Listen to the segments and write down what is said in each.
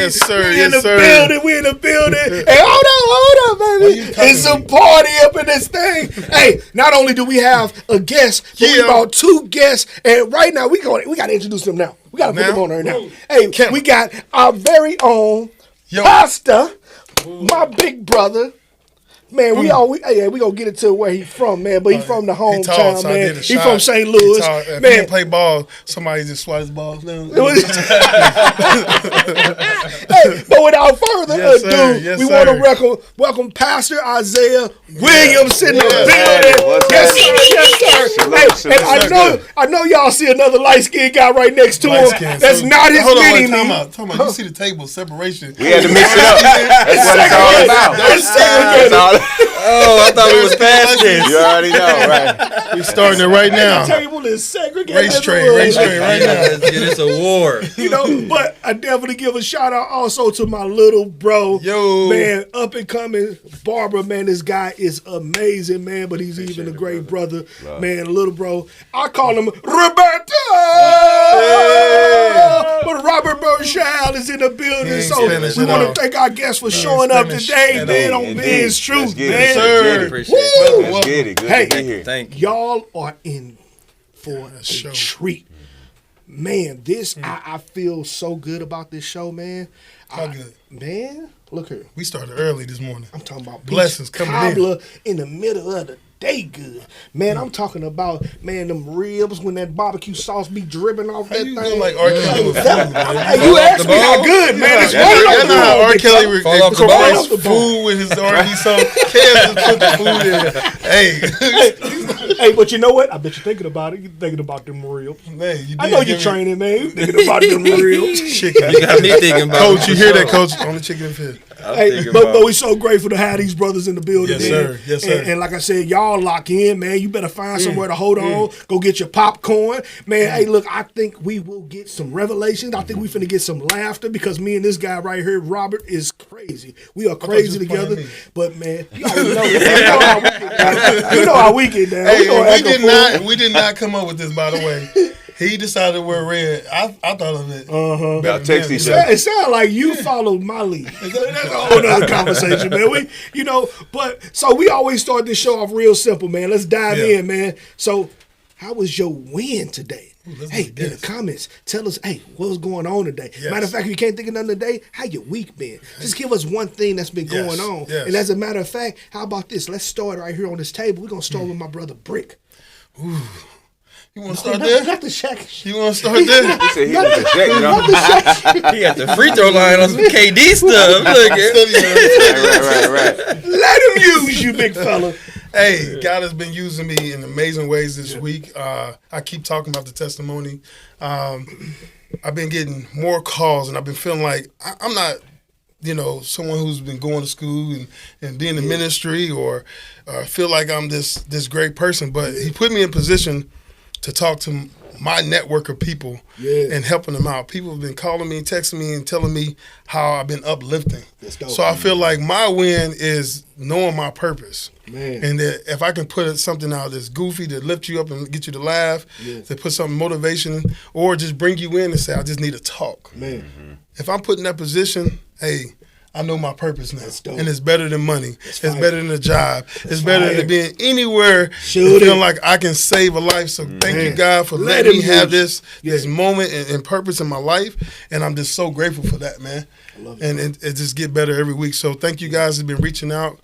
Yes, sir. We in the building. Hey, hold up, baby. It's a party up in this thing. Hey, not only do we have a guest, but we about 2 guests, and right now we got to introduce them now. We got to put them on right now. Hey, we got our very own Pastor, my big brother. Man, we gonna get it to where he from, man. But he from the hometown, man. He from St. Louis. If man, he play ball, somebody just swat his balls down. Hey, but without further ado, we want to welcome Pastor Isiah Williams in the building. Yes, sir. Hey, and I know y'all see another light-skinned guy right next to him. That's not his mini-me. Time out. You see the table separation. We had to mix it up. That's what it's all about. It's all Oh, I thought we was past this. You already know, right? We starting it right now. The table is segregated. Race train right now. Let's get this award. You know, but I definitely give a shout out also to my little bro. Yo. Man, up and coming barber, man. This guy is amazing, man, but he's even a great brother. Man, little bro. I call him Roberto. Hey. But Robert Bershell is in the building, so we want to thank our guests for showing up today, man, on Ben's Truth, man. Sir. Appreciate it. Let's get it. Good to be here. Thank you. Y'all are in for a treat. Man, this, I feel so good about this show, man. How good? Man, look here. We started early this morning. I'm talking about blessings coming cobbler in the middle of the day good. Man, I'm talking about, man, them ribs when that barbecue sauce be dripping off that thing. Like R. Kelly with food, man. Hey, you asked me how good, man. It's one of how R. Kelly incorporates the food with his R&B song. Can't just put the food in. Hey, but you know what? I bet you're thinking about it. You're thinking about them ribs. Man, I know you're training, man. You're thinking about them ribs. Chicken. You got me thinking about Coach, you hear that, Coach? On the chicken and fish. Hey, but we're so grateful to have these brothers in the building. Yes, sir. Yes, sir. And like I said, y'all lock in, man. You better find somewhere to hold on. Go get your popcorn. Man, hey, look, I think we will get some revelations. I think we finna get some laughter because me and this guy right here, Robert, is crazy. We are crazy together. But, man, you already know. You know how we get down. Hey, we did not come up with this, by the way. He decided to wear red. I thought of it. Y'all text each other. It sounds like you followed my lead. That's a whole other conversation, man. But so we always start this show off real simple, man. Let's dive in, man. So, how was your win today? Hey, in the comments, tell us, hey, what's going on today? Yes. Matter of fact, if you can't think of nothing today, how your week been? Just give us one thing that's been going on. Yes. And as a matter of fact, how about this? Let's start right here on this table. We're going to start with my brother Brick. Ooh. You want to start there? Not the Shaq. You want to start there? He said he was the Shaq, you know? He got the free throw line on some KD stuff. Look at Right. Let him use you, big fella. Hey, God has been using me in amazing ways this week. I keep talking about the testimony. I've been getting more calls, and I've been feeling like I'm not, someone who's been going to school and being in ministry or feel like I'm this great person. But he put me in position to talk to my network of people and helping them out. People have been calling me, texting me, and telling me how I've been uplifting. So I feel like my win is knowing my purpose. Man. And that if I can put something out that's goofy to lift you up and get you to laugh, to put some motivation, or just bring you in and say, I just need to talk. Man. If I'm put in that position, hey, I know my purpose now, and it's better than money. It's better than a job. It's better than being anywhere and feeling like I can save a life. So thank you, God, for letting me have this moment and purpose in my life, and I'm just so grateful for that, man. I love it. And it just get better every week. So thank you guys who've been reaching out.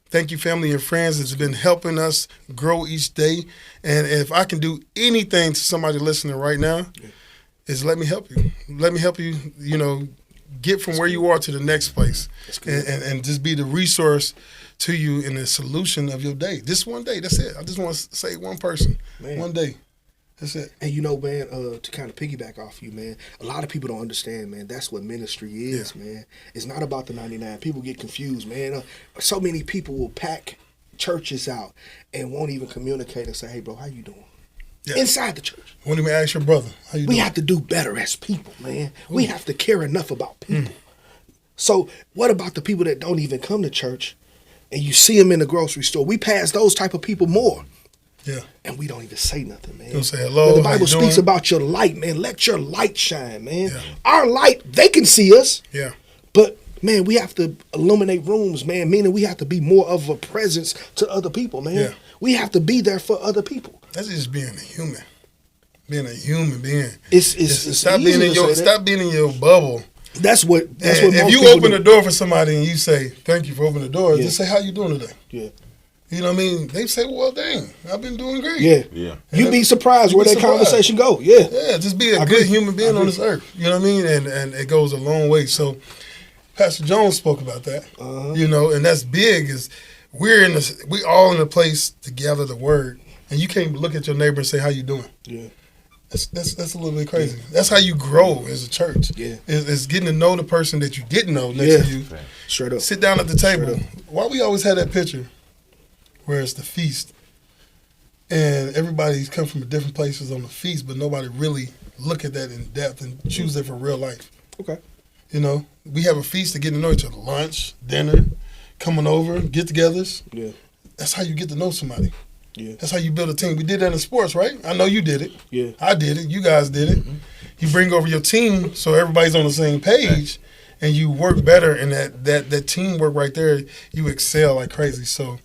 Thank you, family and friends. It's been helping us grow each day. And if I can do anything to somebody listening right now, is let me help you. Let me help you, get from where you are to the next place and just be the resource to you in the solution of your day. Just one day, that's it. I just want to say one person, one day. That's it. And man, to kind of piggyback off you, man, a lot of people don't understand, man, that's what ministry is, man. It's not about the 99. People get confused, man. So many people will pack churches out and won't even communicate and say, hey, bro, how you doing? Inside the church. Won't even ask your brother, how you doing? We have to do better as people, man. We have to care enough about people. So what about the people that don't even come to church and you see them in the grocery store? We pass those type of people more. Yeah. And we don't even say nothing, man. Don't say hello. But the Bible speaks about your light, man. Let your light shine, man. Our light, they can see us. Yeah. But man, we have to illuminate rooms, man. Meaning we have to be more of a presence to other people, man. Yeah. We have to be there for other people. That's just being a human. Being a human being. It's stop being in your bubble. That's what if you open the door for somebody and you say, thank you for opening the door, just say, how you doing today? Yeah. You know what I mean? They say, well, dang, I've been doing great. Yeah. You'd be surprised where that conversation go. Yeah. Yeah, just be a good human being on this earth. You know what I mean? And it goes a long way. So Pastor Jones spoke about that. You know, and that's big is we all in a place to gather the word. And you can't look at your neighbor and say, how you doing? Yeah. That's a little bit crazy. That's how you grow as a church. Yeah. Is getting to know the person that you didn't know next to you. Straight up. Sit down at the table. Why we always have that picture where it's the feast and everybody's come from different places on the feast, but nobody really look at that in depth and choose it for real life. Okay. You know, we have a feast to get to know each other. Lunch, dinner, coming over, get-togethers. Yeah. That's how you get to know somebody. Yeah. That's how you build a team. We did that in sports, right? I know you did it. Yeah. I did it. You guys did it. You bring over your team so everybody's on the same page and you work better, and that teamwork right there, you excel like crazy. So,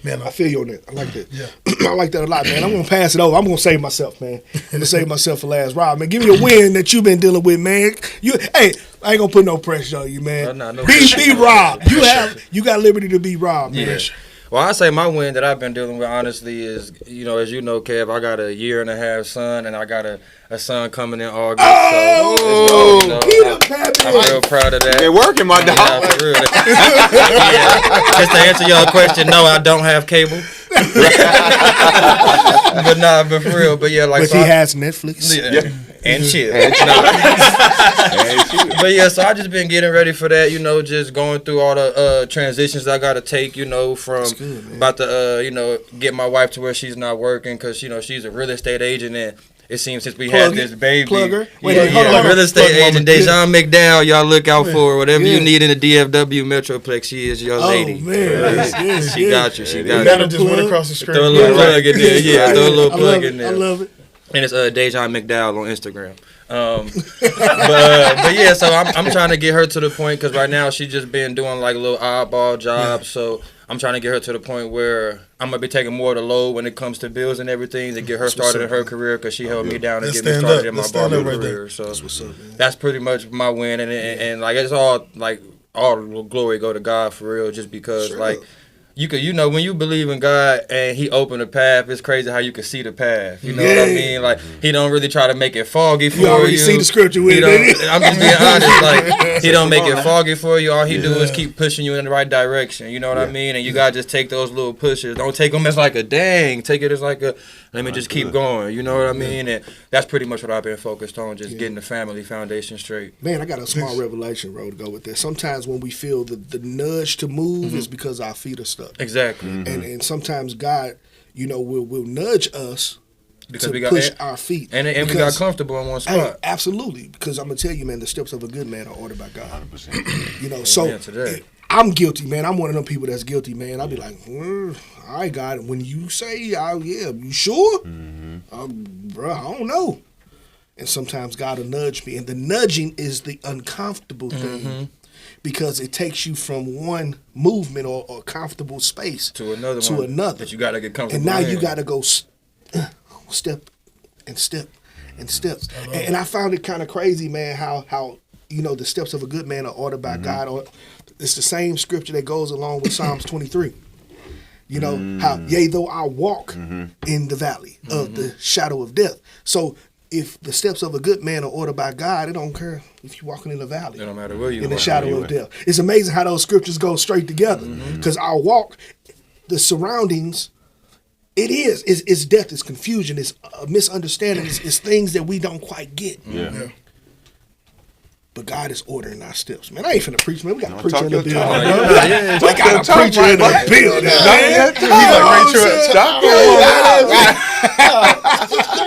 man, I feel you on that. I like that. Yeah. I like that a lot, man. I'm going to pass it over. I'm going to save myself, man. I'm going to save myself for last. Rob, man, give me a win that you've been dealing with, man. Hey, I ain't going to put no pressure on you, man. Be Rob. You got liberty to be Rob, man. Yeah. Well, I say my win that I've been dealing with, honestly, is, you know, as you know, Kev, I got a 1.5-year son, and I got a son coming in August. Oh, so, you know, I'm real proud of that. They're working, my dog. Yeah, for real. Just to answer your question, no, I don't have cable. but for real. But yeah, like. But so he has Netflix. Yeah. And chill. But yeah, so I just been getting ready for that, you know, just going through all the transitions I got to take, you know, from about to, you know, get my wife to where she's not working because, you know, she's a real estate agent, and it seems since we had this baby. Plugger. Hold on. Real estate agent, Dejan McDowell, y'all look out for her. Whatever you need in the DFW Metroplex, she is your lady. Oh, man. She got you. She got you. Better just went across the street. Throw a little plug in there. Yeah, throw a little plug in there. I love it. And it's Dejan McDowell on Instagram. But yeah, so I'm trying to get her to the point because right now she's just been doing like little oddball jobs. So I'm trying to get her to the point where I'm gonna be taking more of the load when it comes to bills and everything to get her started in her career because she held me down and get me started in my barber career. So that's pretty much my win, and like it's all like all glory go to God for real, just because like. You know, when you believe in God and He opened the path, it's crazy how you can see the path. You know what I mean? Like He don't really try to make it foggy for you. You already see the scripture with it. I'm just being honest. Like He don't make it foggy for you. All He do is keep pushing you in the right direction. You know what I mean? And you gotta just take those little pushes. Don't take them as like a dang. Take it as like a let me just keep going. You know what I mean? And that's pretty much what I've been focused on, just getting the family foundation straight. Man, I got a small revelation, bro, to go with that. Sometimes when we feel the nudge to move is because our feet are stuck. Exactly. And sometimes God, you know, will nudge us because to we got push our feet. And we got comfortable in one spot. Hey, absolutely. Because I'm going to tell you, man, the steps of a good man are ordered by God. 100%. You know, so I'm guilty, man. I'm one of them people that's guilty, man. I'll be like, all right, God, when you say, you sure? Bro, I don't know. And sometimes God will nudge me. And the nudging is the uncomfortable thing. Because it takes you from one movement or comfortable space to another that you got to get comfortable. And now you got to go step and step and step. And I found it kind of crazy, man, how you know the steps of a good man are ordered by God. Or it's the same scripture that goes along with Psalms 23. You know how yea though I walk in the valley of the shadow of death. So if the steps of a good man are ordered by God, it don't care if you're walking in the valley. It don't matter where you are. In the shadow of death. It's amazing how those scriptures go straight together. Because our walk, the surroundings, it's death, it's confusion, it's misunderstanding, it's things that we don't quite get. Yeah. But God is ordering our steps. Man, I ain't finna preach, man. We got a preacher in the building. We got a preacher in the building, man.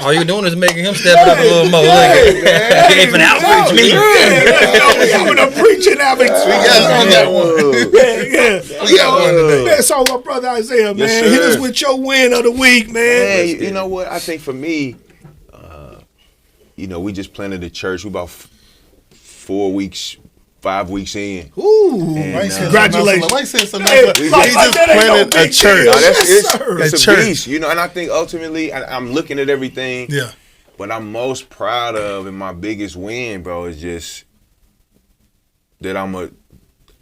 All you doing is making him step it up a little more. He ain't finna outpreach me. We having a preaching avenue. We got one. We got one today. Man, so my brother Isiah, man, hit us with your win of the week, man. Hey, you know what? I think for me, you know, we just planted a church. We about 4 5 weeks in. Ooh, And, congratulations. Mike said something Hey, else. He like just that ain't no planted a big church. deal. No, Yes, it's sir. a A church. beast, you know. And I think ultimately, I'm looking at everything. Yeah. What I'm most proud of and my biggest win, bro, is just that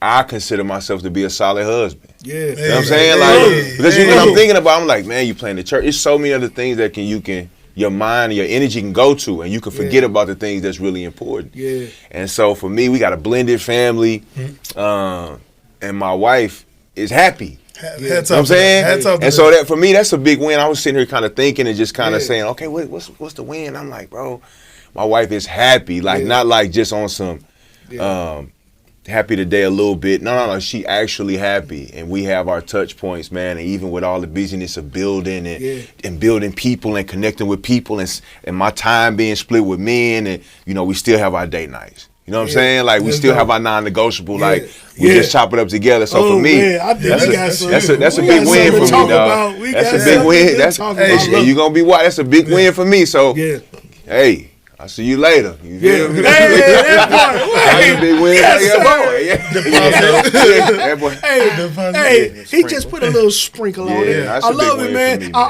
I consider myself to be a solid husband. Yeah. You know what I'm saying? Like, because hey. when I'm thinking about, I'm like, man, you playing the church. There's so many other things that your mind and your energy can go to, and you can forget about the things that's really important. Yeah. And so for me, we got a blended family, and my wife is happy. Hats You know off what I'm to saying? that. Hats off to And so that. that for me, that's a big win. I was sitting here kind of thinking and just kind of Yeah. saying, okay, what's the win? I'm like, bro, my wife is happy, like not like just on some happy today a little bit. No, she actually happy, and we have our touch points, man. And even with all the busyness of building and building people and connecting with people, and my time being split with men, and we still have our date nights. You know what I'm saying? Like we still have our non-negotiable. Like we just chop it up together. So for me, man, I think that's a big win for me, dog. That's a big win. And you gonna be why? That's a big win for me. So hey. I'll see you later. You feel me? That's a big win. That boy. Hey, he just put a little sprinkle on it. that's I a big love win it, for man. me, man.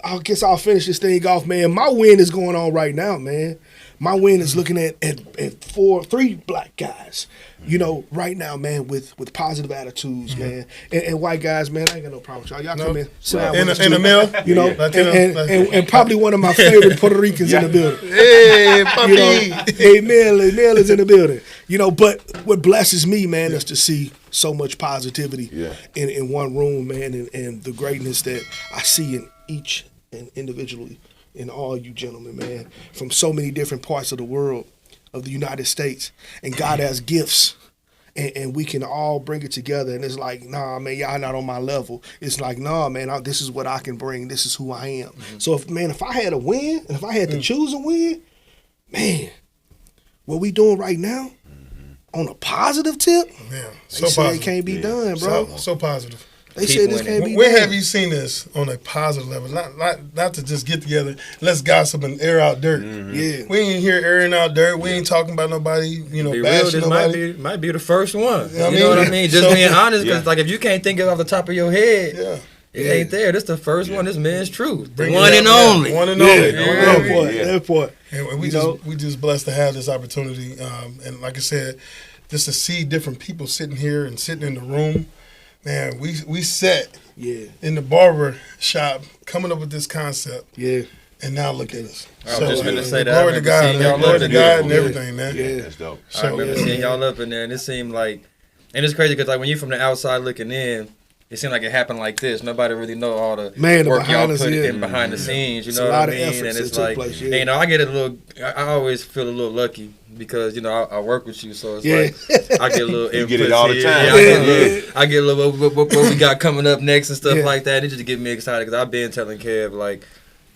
I guess I'll finish this thing off, man. My win is going on right now, man. My win is looking at 3 black guys, right now, man, with positive attitudes, man, and white guys, man. I ain't got no problem with y'all. Y'all come in, sit down with us, In the mill, and probably one of my favorite Puerto Ricans in the building. Hey, puppy. Hey, Mel is in the building. But what blesses me, man, is to see so much positivity in one room, man, and the greatness that I see in each and individually in all you gentlemen, man, from so many different parts of the world, of the United States. And God has gifts, and we can all bring it together. And it's like, nah, man, y'all not on my level. It's like, nah, man, this is what I can bring. This is who I am. So, if I had a win, and if I had to choose a win, man, what we doing right now, on a positive tip, Man, they say it can't be done, bro. So positive. They said this can't be Where done. have you seen this on a positive level? Not to just get together, let's gossip and air out dirt. Yeah. We ain't here airing out dirt. We ain't talking about nobody, Be real, bashing this nobody. might be the first one. You know You know what I mean? Just So- being honest, because like if you can't think it off the top of your head, Yeah. it ain't there. This the first one. This man's truth. Bring One it and out, only. One and only. That part. And we just blessed to have this opportunity. And like I said, just to see different people sitting here and sitting in the room, man, we sat in the barber shop coming up with this concept. Yeah. And now look at us. I was just gonna say that. Glory to God, man. Glory to God and everything, man. Yeah. That's dope. I remember seeing y'all up in there, and it seemed like, and it's crazy because like when you're from the outside looking in, it seemed like it happened like this. Nobody really know all the work y'all put in behind the scenes. You know what I mean? And it's like, and, I get a little. I always feel a little lucky because I work with you, so it's like I get a little. You get it all the time. I get a little what we got coming up next and stuff like that. It just get me excited because I've been telling Kev like,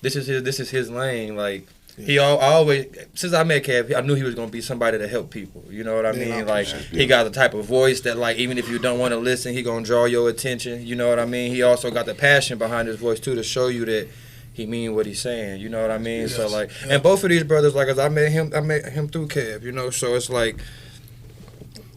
this is his lane. Like I always since I met Kev, I knew he was gonna be somebody to help people. You know what I mean? Like he got the type of voice that like even if you don't want to listen, he gonna draw your attention. You know what I mean? He also got the passion behind his voice too to show you that he mean what he's saying. You know what I mean? Yes. So like, and both of these brothers, like, as I met him through Kev. So it's like.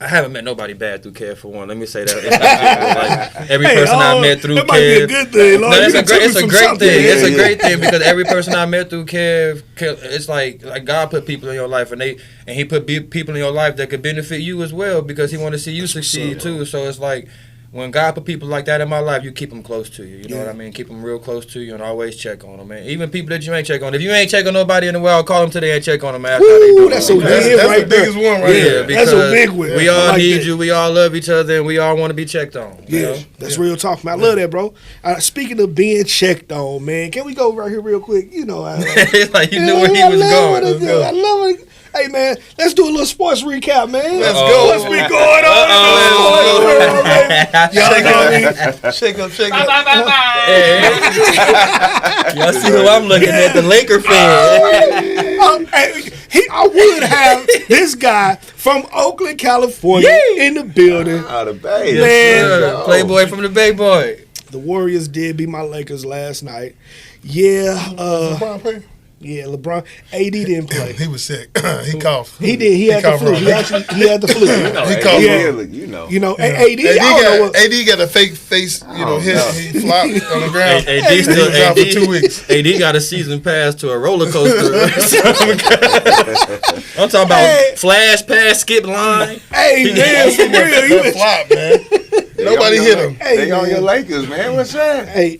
I haven't met nobody bad through Kev for one. Let me say that. Like, every person I met through Kev. That might be a good thing. No, it's a great thing. It's a great thing because every person I met through Kev, it's like God put people in your life, and he put people in your life that could benefit you as well because he want to see you succeed too. So it's like when God put people like that in my life, you keep them close to you. You know what I mean? Keep them real close to you and always check on them, man. Even people that you ain't check on. If you ain't check on nobody in the world, call them today and check on them after they do. That's a big That's right the biggest one right there. That's a big one. We all need you. We all love each other, and we all want to be checked on. That's real talk, man. I love that, bro. Speaking of being checked on, man, can we go right here real quick? It's like you knew where he was going. I love it. Hey, man, let's do a little sports recap, man. Let's go. What's been going on? Shake up. Y'all see who I'm looking at? The Laker fan. I would have this guy from Oakland, California, in the building. Out of Bay. Man, Playboy from the Bay Boy. The Warriors did beat my Lakers last night. Yeah. Yeah, LeBron. AD didn't play. He was sick. He coughed. He did. He had the flu. He had the flu. He coughed. AD got a fake face. He flopped on the ground. AD still out for 2 weeks. AD got a season pass to a roller coaster. I'm talking about flash pass, skip line. Hey man, for real, He flop, man. Nobody hit him. They on your Lakers, man. What's that? Hey,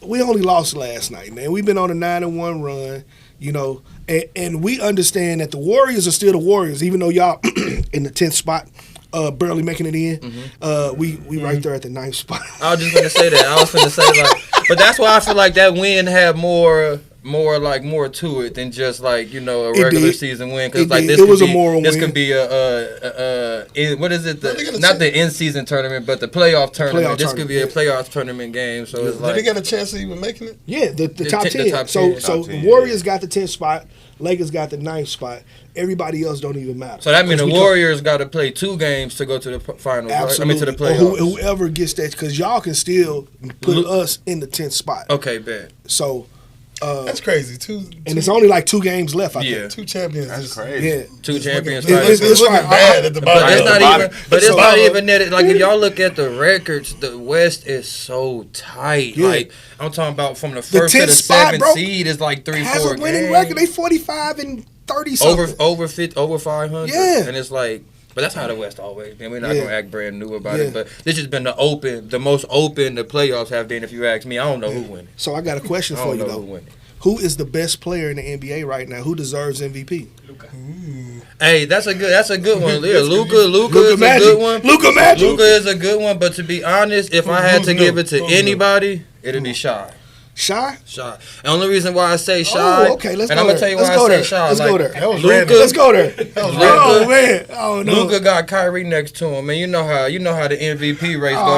we only lost last night, man. We've been on a 9-1 run, and we understand that the Warriors are still the Warriors, even though y'all in the 10th spot, barely making it in. We right there at the 9th spot. I was just gonna say that. I was gonna say but that's why I feel like that win had more to it than just a regular season win, because this could be what is it, not the in season tournament but the playoff tournament. This could be a playoff tournament game. So it's did they get a chance of even making it? Yeah, the top 10. So the Warriors got the 10th spot, Lakers got the 9th spot. Everybody else don't even matter. So that means the Warriors got to play 2 games to go to the finals. Absolutely. Right? I mean, to the playoffs. Whoever gets that, because y'all can still put us in the 10th spot. Okay, bet. So that's crazy. And it's only like 2 games left. I think 2 champions. That's crazy. Yeah, 2 champions. It's looking bad at the bottom. But it's not even that. Like if y'all look at the records, the West is so tight. Yeah. Like I'm talking about from the first to the 7th seed is like 3-4 has a winning record. They 45-30 something. Over 500. Yeah, and it's like. But that's how the West always been. We're not gonna act brand new about it. But this has been the most open the playoffs have been. If you ask me, I don't know who winning. So I got a question for you though. Who is the best player in the NBA right now? Who deserves MVP? Luka. Hey, that's a good one. Yeah, Luka is a good one. Luka is a good one. But to be honest, if I had to give it to anybody, it'd be Shy. Shy? The only reason why I say Shy, okay, let's go there. And I'm gonna tell you why I say Shy. Let's go there. Let's go there. Oh man, oh no. Luka got Kyrie next to him, and you know how the MVP race go.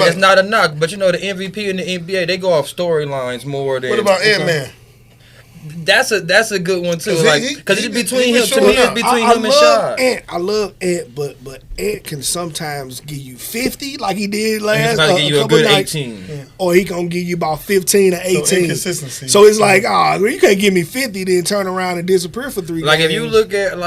It's not a knock, but the MVP in the NBA, they go off storylines more than. What about Ant-Man? That's a good one too, because it's between him. To me, it's between him and Shy. I love Ant, but Ant can sometimes give you 50, like he did last. He's gonna give you a good 18, or he gonna give you about 15 or 18. So inconsistency. So it's like, you can't give me 50, then turn around and disappear for 3 Like games. if you look at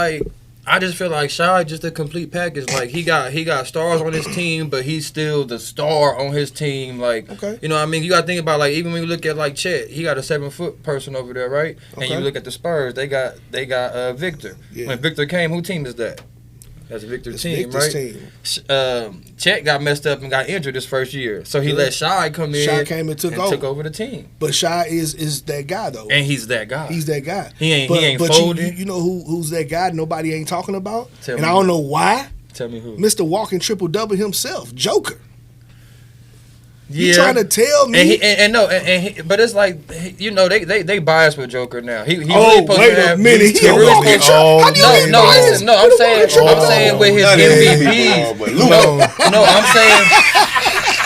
I just feel like Shy just a complete package. Like he got stars on his team, but he's still the star on his team. Okay. You know what I mean? You got to think about even when you look at Chet, he got a 7-foot person over there, right? Okay. And you look at the Spurs, they got Victor. Yeah. When Victor came, who team is that? That's Victor's team, right? Team. Chet got messed up and got injured this first year, so he let Shy come in. Shy came and took over the team. But Shy is that guy though, and he's that guy. He's that guy. He ain't folding. You know who's that guy? Nobody ain't talking about, I don't know why. Tell me who. Mr. Walking triple-double himself, Joker. Yeah. You trying to tell me? But it's like they biased with Joker now. He really supposed to have. Minute. I'm saying with his MVPs.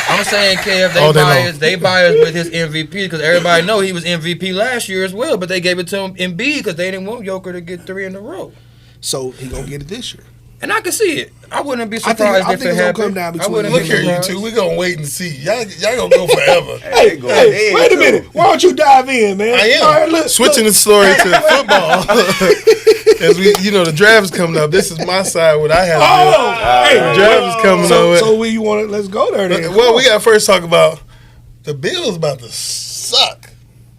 I'm saying Kev, they biased with his MVP because everybody know he was MVP last year as well, but they gave it to him in B because they didn't want Joker to get 3 in a row. So he gonna get it this year. And I can see it. I wouldn't be surprised if it happened. Look here, you two. We're going to wait and see. Y'all going to go forever. Hey, wait a minute. Why don't you dive in, man? I am. All right, switching the story to football. As the draft is coming up. This is my side, what I have to do. The draft is coming up. So where you want to, let's go there then. Well, we got to first talk about the Bills about to suck.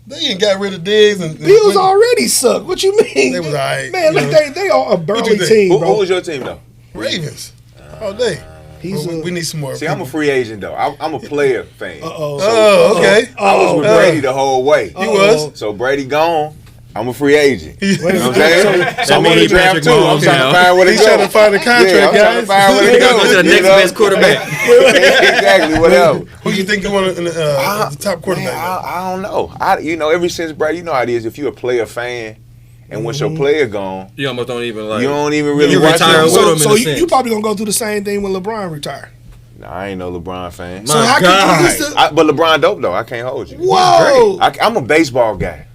They ain't got rid of Diggs. Bills already suck. What you mean? They was all right. Man, look, they are a burly team, bro. Who was your team, though? Ravens. All day. We need some more. See, I'm a free agent, though. I'm a player fan. Okay. I was with Brady the whole way. He was. So Brady gone. I'm a free agent. You know what I'm saying? So I'm on the draft too. I'm trying to find where to go. He's trying to find a contract, guys. I'm trying to find where to go. Go to the next best quarterback. Exactly, whatever. Who you think you want the top quarterback? I don't know. Ever since Brady, you know how it is. If you're a player fan, and once your player gone, you almost don't even really watch him. So you probably gonna go through the same thing when LeBron retire. Nah, I ain't no LeBron fan. So how can you but LeBron dope though. I can't hold you. Whoa! I'm a baseball guy.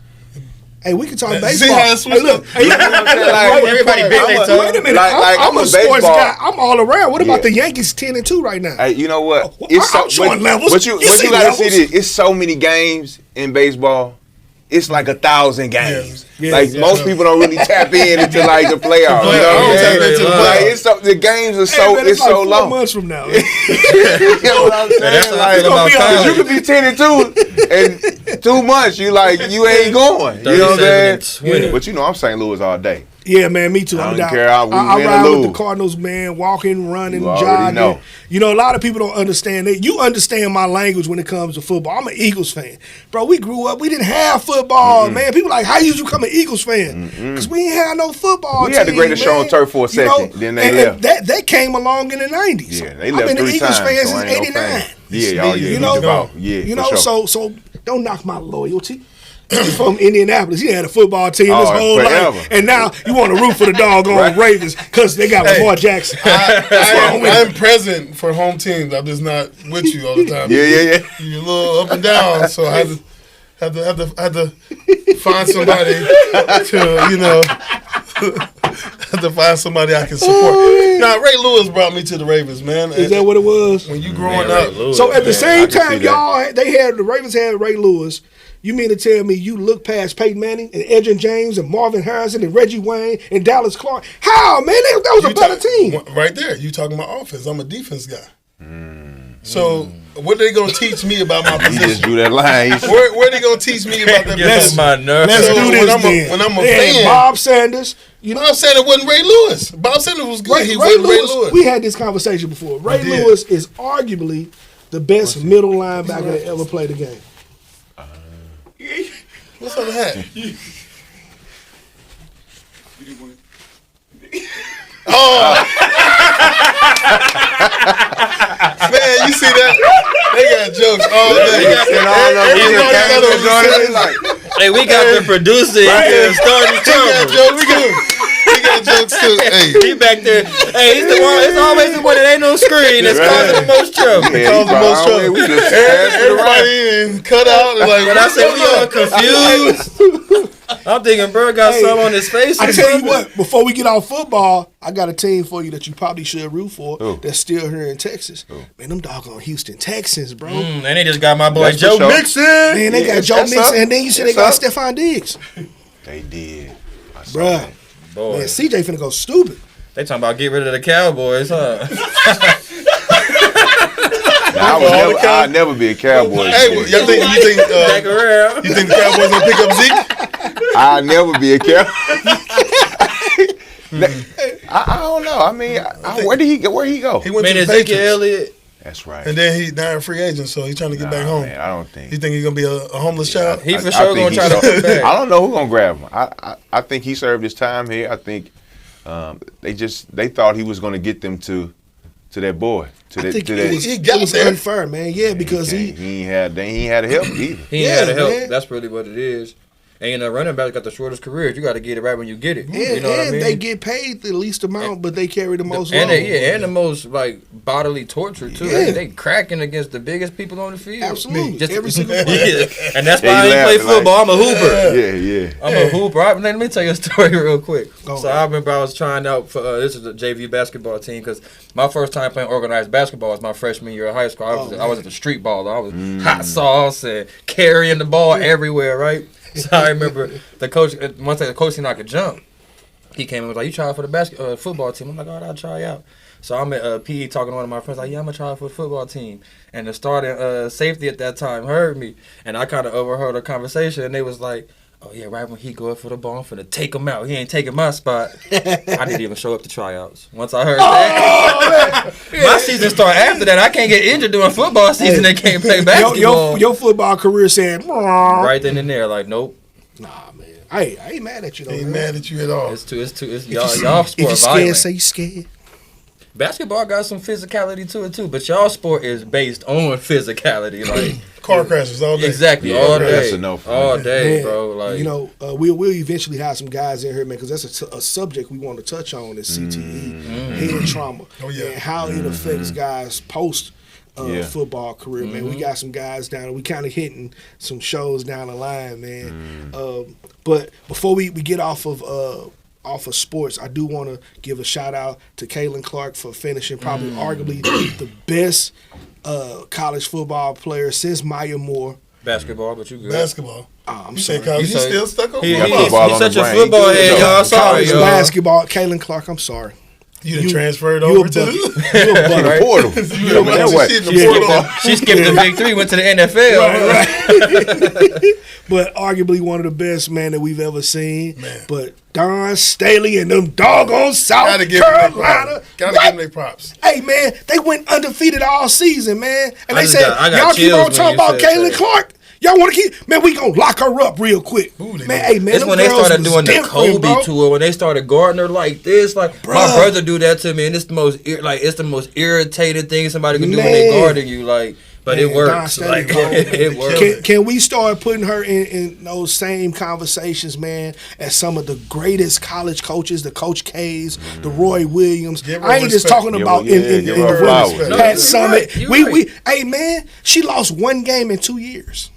Hey, we can talk baseball. See how it's look. Everybody big they talk. Wait a minute. I'm a sports guy. I'm all around. What about the Yankees 10-2 right now? Hey, you know what? I'm showing levels. But you got to see this. It's so many games in baseball. it's like 1,000 games. Yeah. Like most people don't really tap into like the playoffs. You know what I'm saying? Like it's so, the games are so man, it's like so 4 long. months from now. You know what I'm saying? Like, honest. you could be 10-2 and 2 months. You ain't going. You know what I'm saying? But I'm St. Louis all day. Yeah, man, me too. I I'm don't down. care how we I win or ride with lose. the Cardinals, man, walking, running, You already jogging. know. You know, a lot of people don't understand that. You understand my language when it comes to football. I'm an Eagles fan. Bro, we grew up, we didn't have football, man. People like, how you become an Eagles fan? Because we ain't had no football We had the greatest show on turf for a second, then they left. That came along in the 90s. Yeah, they left I've been 3 an Eagles times. fan so I since ain't no 89. fan. Yeah, You know, yeah, for sure. so don't knock my loyalty. He's from Indianapolis. He had a football team his whole forever. life. And now you want to root for the doggone Ravens because they got Lamar Jackson. I'm present for home teams. I'm just not with you all the time. Yeah. You're a little up and down, so I had to find somebody to find somebody I can support. Now Ray Lewis brought me to the Ravens, man. Is that what it was? When you growing up? Lewis, So at the same I can time, see that. the Ravens had Ray Lewis. You mean to tell me you look past Peyton Manning and Edgerrin James and Marvin Harrison and Reggie Wayne and Dallas Clark? How, man? That was a better team. Right there. You talking about offense. I'm a defense guy. So what are they going to teach me about my He just position? drew that line. Where are they going to teach me about that Get position? on my nerves. Let's So do this when I'm a They had fan- Bob Sanders. You know, Bob Sanders wasn't Ray Lewis. Bob Sanders was good. He wasn't Ray Lewis. We had this conversation before. Ray did. Lewis is arguably the best middle linebacker that ever played the game. What's on the hat? Man, you see that? They got jokes all day. Hey, we got the producer in here starting He got trouble. jokes too. He got jokes too. Hey, He back there. Hey, he's the one. It's always the one that ain't no screen that's causing the most trouble. cause the most trouble. We just passed it around. Everybody in cut out. Like, When I say we all confused, I'm thinking Bird got something on his face. I or tell you something. what, before we get off football, I got a team for you that you probably should root for Who? that's still here in Texas. Man, them doggone Houston Texans, bro. And they just got my boy That's Joe for sure. Mixon. Man, they got Joe that's Mixon, up. and then you said they That's got up. Stephon Diggs. They did. I saw Bruh. that. Boy, Man, CJ finna go stupid. they talking about get rid of the Cowboys, huh? Now, I'd never be a Cowboys hey, fan. you think Back around. you think the Cowboys gonna pick up Zeke? I'd never be a Cowboys. I don't know. I mean, where did he go? Where he go? He went Man, to the Ezekiel Patriots, Elliott. That's right. and then he's now a free agent, so he's trying to get back home. Man, I don't think. You think he's gonna be a homeless child? He for I sure think gonna he try to served- come back. I don't know who's gonna grab him. I think he served his time here. I think they thought he was gonna get them to that boy. I think to it was, He got it was there. unfair, man. Yeah, because he ain't had help either. He ain't Yeah, had to help. man. That's really what it is. And running back got the shortest career. You got to get it right when you get it. and, You know what I mean? they get paid the least amount, but they carry the most and load. and the most like bodily torture too. Yeah. They cracking against the biggest people on the field. Absolutely. Just Every single one. yeah. And that's why Yeah, I you ain't play laughing football. I'm a hooper. Yeah. I'm a hooper. Let me tell you a story real quick. Go So ahead. I remember I was trying out for this is a JV basketball team because my first time playing organized basketball was my freshman year of high school. I was at the street baller. I was hot sauce and carrying the ball everywhere, right? So I remember the coach once the coach seen I could jump. He came and was like, "You try for the football team?" I'm like, "All right, I'll try out." So I'm at PE talking to one of my friends, like, "Yeah, I'm gonna try for the football team." And the starting safety at that time heard me, and I kind of overheard a conversation, and they was like, "Oh yeah, right when he go up for the ball, I'm finna take him out. He ain't taking my spot." I didn't even show up to tryouts. Once I heard that, my season start after that. I can't get injured during football season. They can't play basketball. Your football career said, Right then and there, like, nope. nah, man. I ain't mad at you though. Ain't man. mad at you at all. It's y'all If you sport scared, violent. say you scared. Basketball got some physicality to it too, but y'all sport is based on physicality, like Car crashes all day. exactly Yeah, all that's day, a no for all me. day, Man, bro. Like you know, we'll eventually have some guys in here, man, because that's a subject we want to touch on is CTE, head trauma, Oh, yeah. and how it affects guys post Yeah. football career, man. We got some guys down. We kind of hitting some shows down the line, man. But before we get off of sports, I do want to give a shout out to Kaylin Clark for finishing probably arguably the best college football player since Maya Moore. Basketball, but you good. Basketball. I'm You sorry. said college. You still stuck on got football. football He's on such the a brain. football He head, good. y'all. Sorry, College y'all. basketball. Kaylin Clark, I'm sorry. You done transferred You over a to bucket. the You a In bucket. the portal. You done that bunch way. of shit in the portal. She skipped the big three, went to the NFL. Right. But arguably one of the best, man, that we've ever seen. Man. But Don Staley and them doggone South Gotta give them their Carolina. props. Gotta What? give them their props. Hey, man, they went undefeated all season, man. And I they just said, got y'all keep chills on when talking you about said Kaylin that. Clark. Y'all want to keep, man, we going to lock her up real quick. Ooh, they Man, do. hey, man, It's them when they girls started was doing the different, Kobe bro. tour, when they started guarding her like this. Like my Bruh. brother do that to me, and it's the most it's the most irritating thing somebody can do when Man. they guarding you. Like, but Man, it works. Don Like Staley, it works. Can we start putting her in those same conversations, man, as some of the greatest college coaches, the Coach K's, the Roy Williams? Give her I ain't just respect. talking Give about her- yeah, in give the her women's flowers. No, Pat you're Summit. right, you're We hey man, she lost one game in 2 years.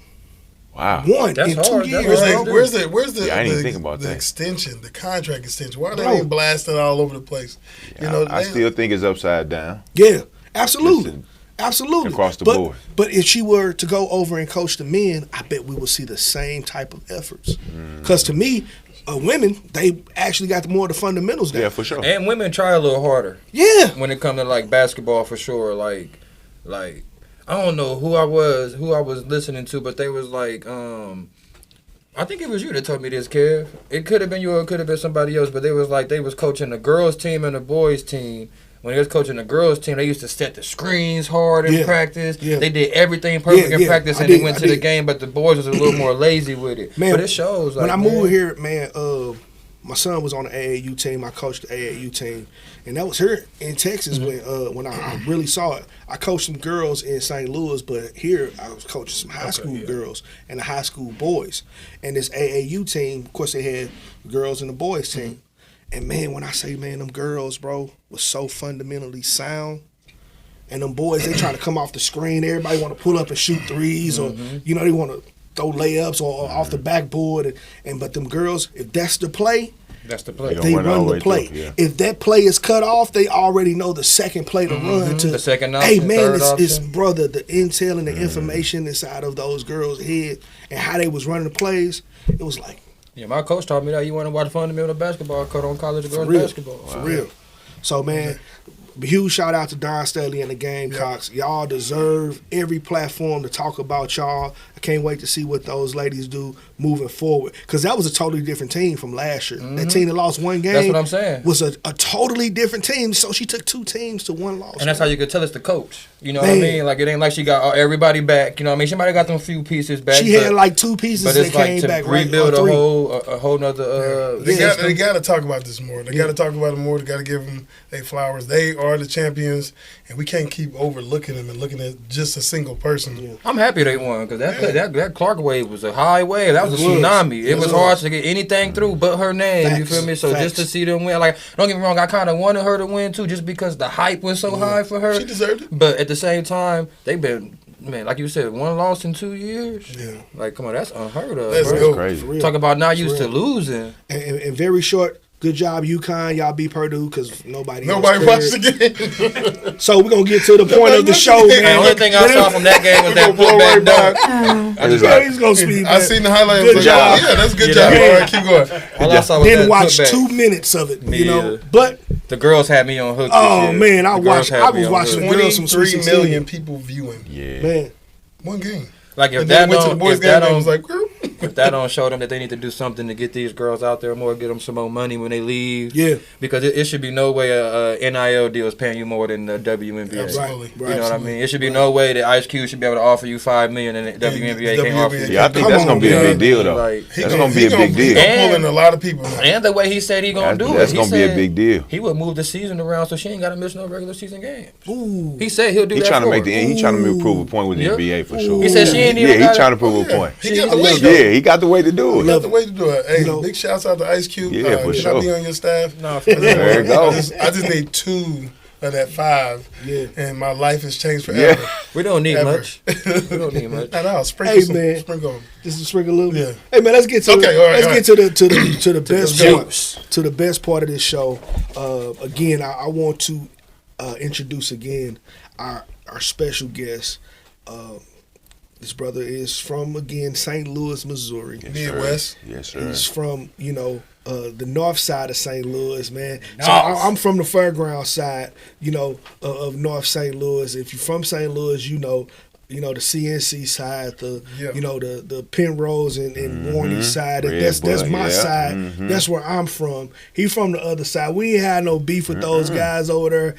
Wow. One That's in hard. 2 That's years. hard. bro. Where's the Yeah, I didn't even think about the that. extension, the contract extension? Why Bro. they ain't blasting all over the place? You know, I they- still think it's upside down. Yeah, absolutely. Listen, Absolutely. across the but, board. But if she were to go over and coach the men, I bet we would see the same type of efforts. Because to me, women, they actually got more of the fundamentals down. Yeah, for sure. And women try a little harder Yeah. when it comes to like basketball for sure. Like I don't know who I was listening to, but they was like, I think it was you that told me this, Kev. It could have been you or it could have been somebody else, but they was like they was coaching the girls team and the boys team. When they was coaching the girls team, they used to set the screens hard in Yeah. practice. Yeah. They did everything perfect Yeah, in yeah. practice, I and they did, went I to the did. game. But the boys was a little more lazy with it. Man, but it shows. Like, when I man, moved here, man, my son was on the AAU team. I coached the AAU team, and that was here in Texas when I really saw it. I coached some girls in St. Louis, but here I was coaching some high school girls and the high school boys. And this AAU team, of course, they had girls and the boys team. And man, when I say man, them girls, bro, was so fundamentally sound. And them boys, they try to come off the screen. Everybody want to pull up and shoot threes, or you know, they want to throw layups or off the backboard. And but them girls, if that's the play, that's the play. Yeah. they run all run the the way play. through, yeah. If that play is cut off, they already know the second play to run to. The second Hey option, man, third it's option. brother, the intel and the information inside of those girls' head and how they was running the plays. It was like Yeah, my coach taught me that you want to watch fundamental basketball, cut on college girls real. basketball. For real. So man, huge shout out to Don Staley and the Gamecocks. Y'all deserve every platform to talk about y'all. I can't wait to see what those ladies do moving forward. Because that was a totally different team from last year. That team that lost one game That's what I'm saying. was a totally different team. So she took 2 teams to 1 loss. And that's how you could tell it's the coach. You know what I Man. mean? Like, it ain't like she got everybody back. You know what I mean? She might have got them few pieces back. She had like 2 pieces but that it's like came to back right. rebuild or 3. a whole nother They system. got to talk about this more. They got to talk about it more. They got to give them their flowers. They are the champions, and we can't keep overlooking them and looking at just a single person. I'm happy they won because that Clark wave was a high wave. That was a It was. tsunami. It It was was. hard to get anything through but her name. You Facts. feel me? So just to Facts. see them win, like, don't get me wrong, I kind of wanted her to win too, just because the hype was so high for her. She deserved it. But at the same time, they've been, man, like you said, 1 loss in 2 years. Yeah. Like, come on, that's unheard of. Let's bro. go. Crazy. For real. Talk about not used to real. losing. And very short. Good job, UConn. Y'all beat Purdue because nobody Nobody else watched cared. the game. So we're going to get to the point of the show, And The man. only thing I saw from that game was that Blow putback right dunk. by. I just Yeah, he's going to speed I back. seen the highlights. Good Like, job. oh, yeah, that's a good Yeah, job. that- All right, keep going. all I saw was Didn't that watch putback. 2 minutes of it, you know. Yeah. But, The girls had me on hook. this oh, year. man, The I girls watched. had I me was on watching hook. the girls from 23 Sweet million people viewing. Yeah. Man, One game. Like if And that then went to the don't, boys' if game that and it don't, was like, "Whoop." if that don't show them that they need to do something to get these girls out there more, get them some more money when they leave. yeah. Because it should be no way a NIL deal is paying you more than the WNBA. Absolutely. Right. You know what I mean? It should be no way that Ice Cube should be able to offer you $5 million and the WNBA can't offer you. Yeah, I think Come that's on, gonna be a man. big deal though. Like, That's gonna be a big He deal. gonna pull in a lot of people now. And the way he said he gonna do it, That's he gonna be a said big deal. He would move the season around so she ain't got to miss no regular season games. Ooh. He said he'll do He that. trying to for make her. the he trying to prove a point with the Yep. NBA for sure. He said she ain't even Yeah, he got trying to it. prove a point. He got the way. Yeah, he got the way to do He it. got the way to do it. Hey, You know- big shouts out to Ice Cube. Yeah, for can sure. I be on your staff? No, for There you go. I just need 2 of that 5. Yeah. And my life has changed forever. Yeah. we don't need Ever. much. We don't need much. Not all. Sprinkle Hey, some. man. Sprinkle 'em. Just to sprinkle a little. Yeah. Hey man, let's get to Okay, all right, let's all get to the best juice. part, to the best part of this show. Again, I want to introduce again our special guest, This brother is from, again, St. Louis, Missouri. Yes, Midwest. Yes, sir. He's from, the north side of St. Louis, man. So I'm from the fairground side, of North St. Louis. If you're from St. Louis, the CNC side, the Penrose and Warney side. That's my side. Mm-hmm. That's where I'm from. He from the other side. We ain't had no beef with those guys over there,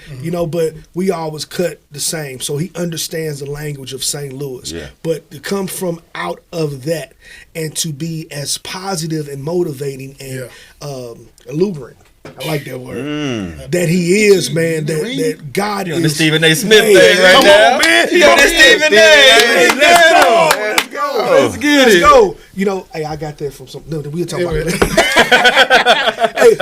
but we always cut the same. So he understands the language of St. Louis. Yeah. But to come from out of that and to be as positive and motivating and lubricant. I like that word. That he is, man. That God is. The Stephen A. Smith thing right come now. on, man. He on the Stephen A. Let's go. Let's get it. Go. Hey, I got that from some. No, we'll talk about it. Hey,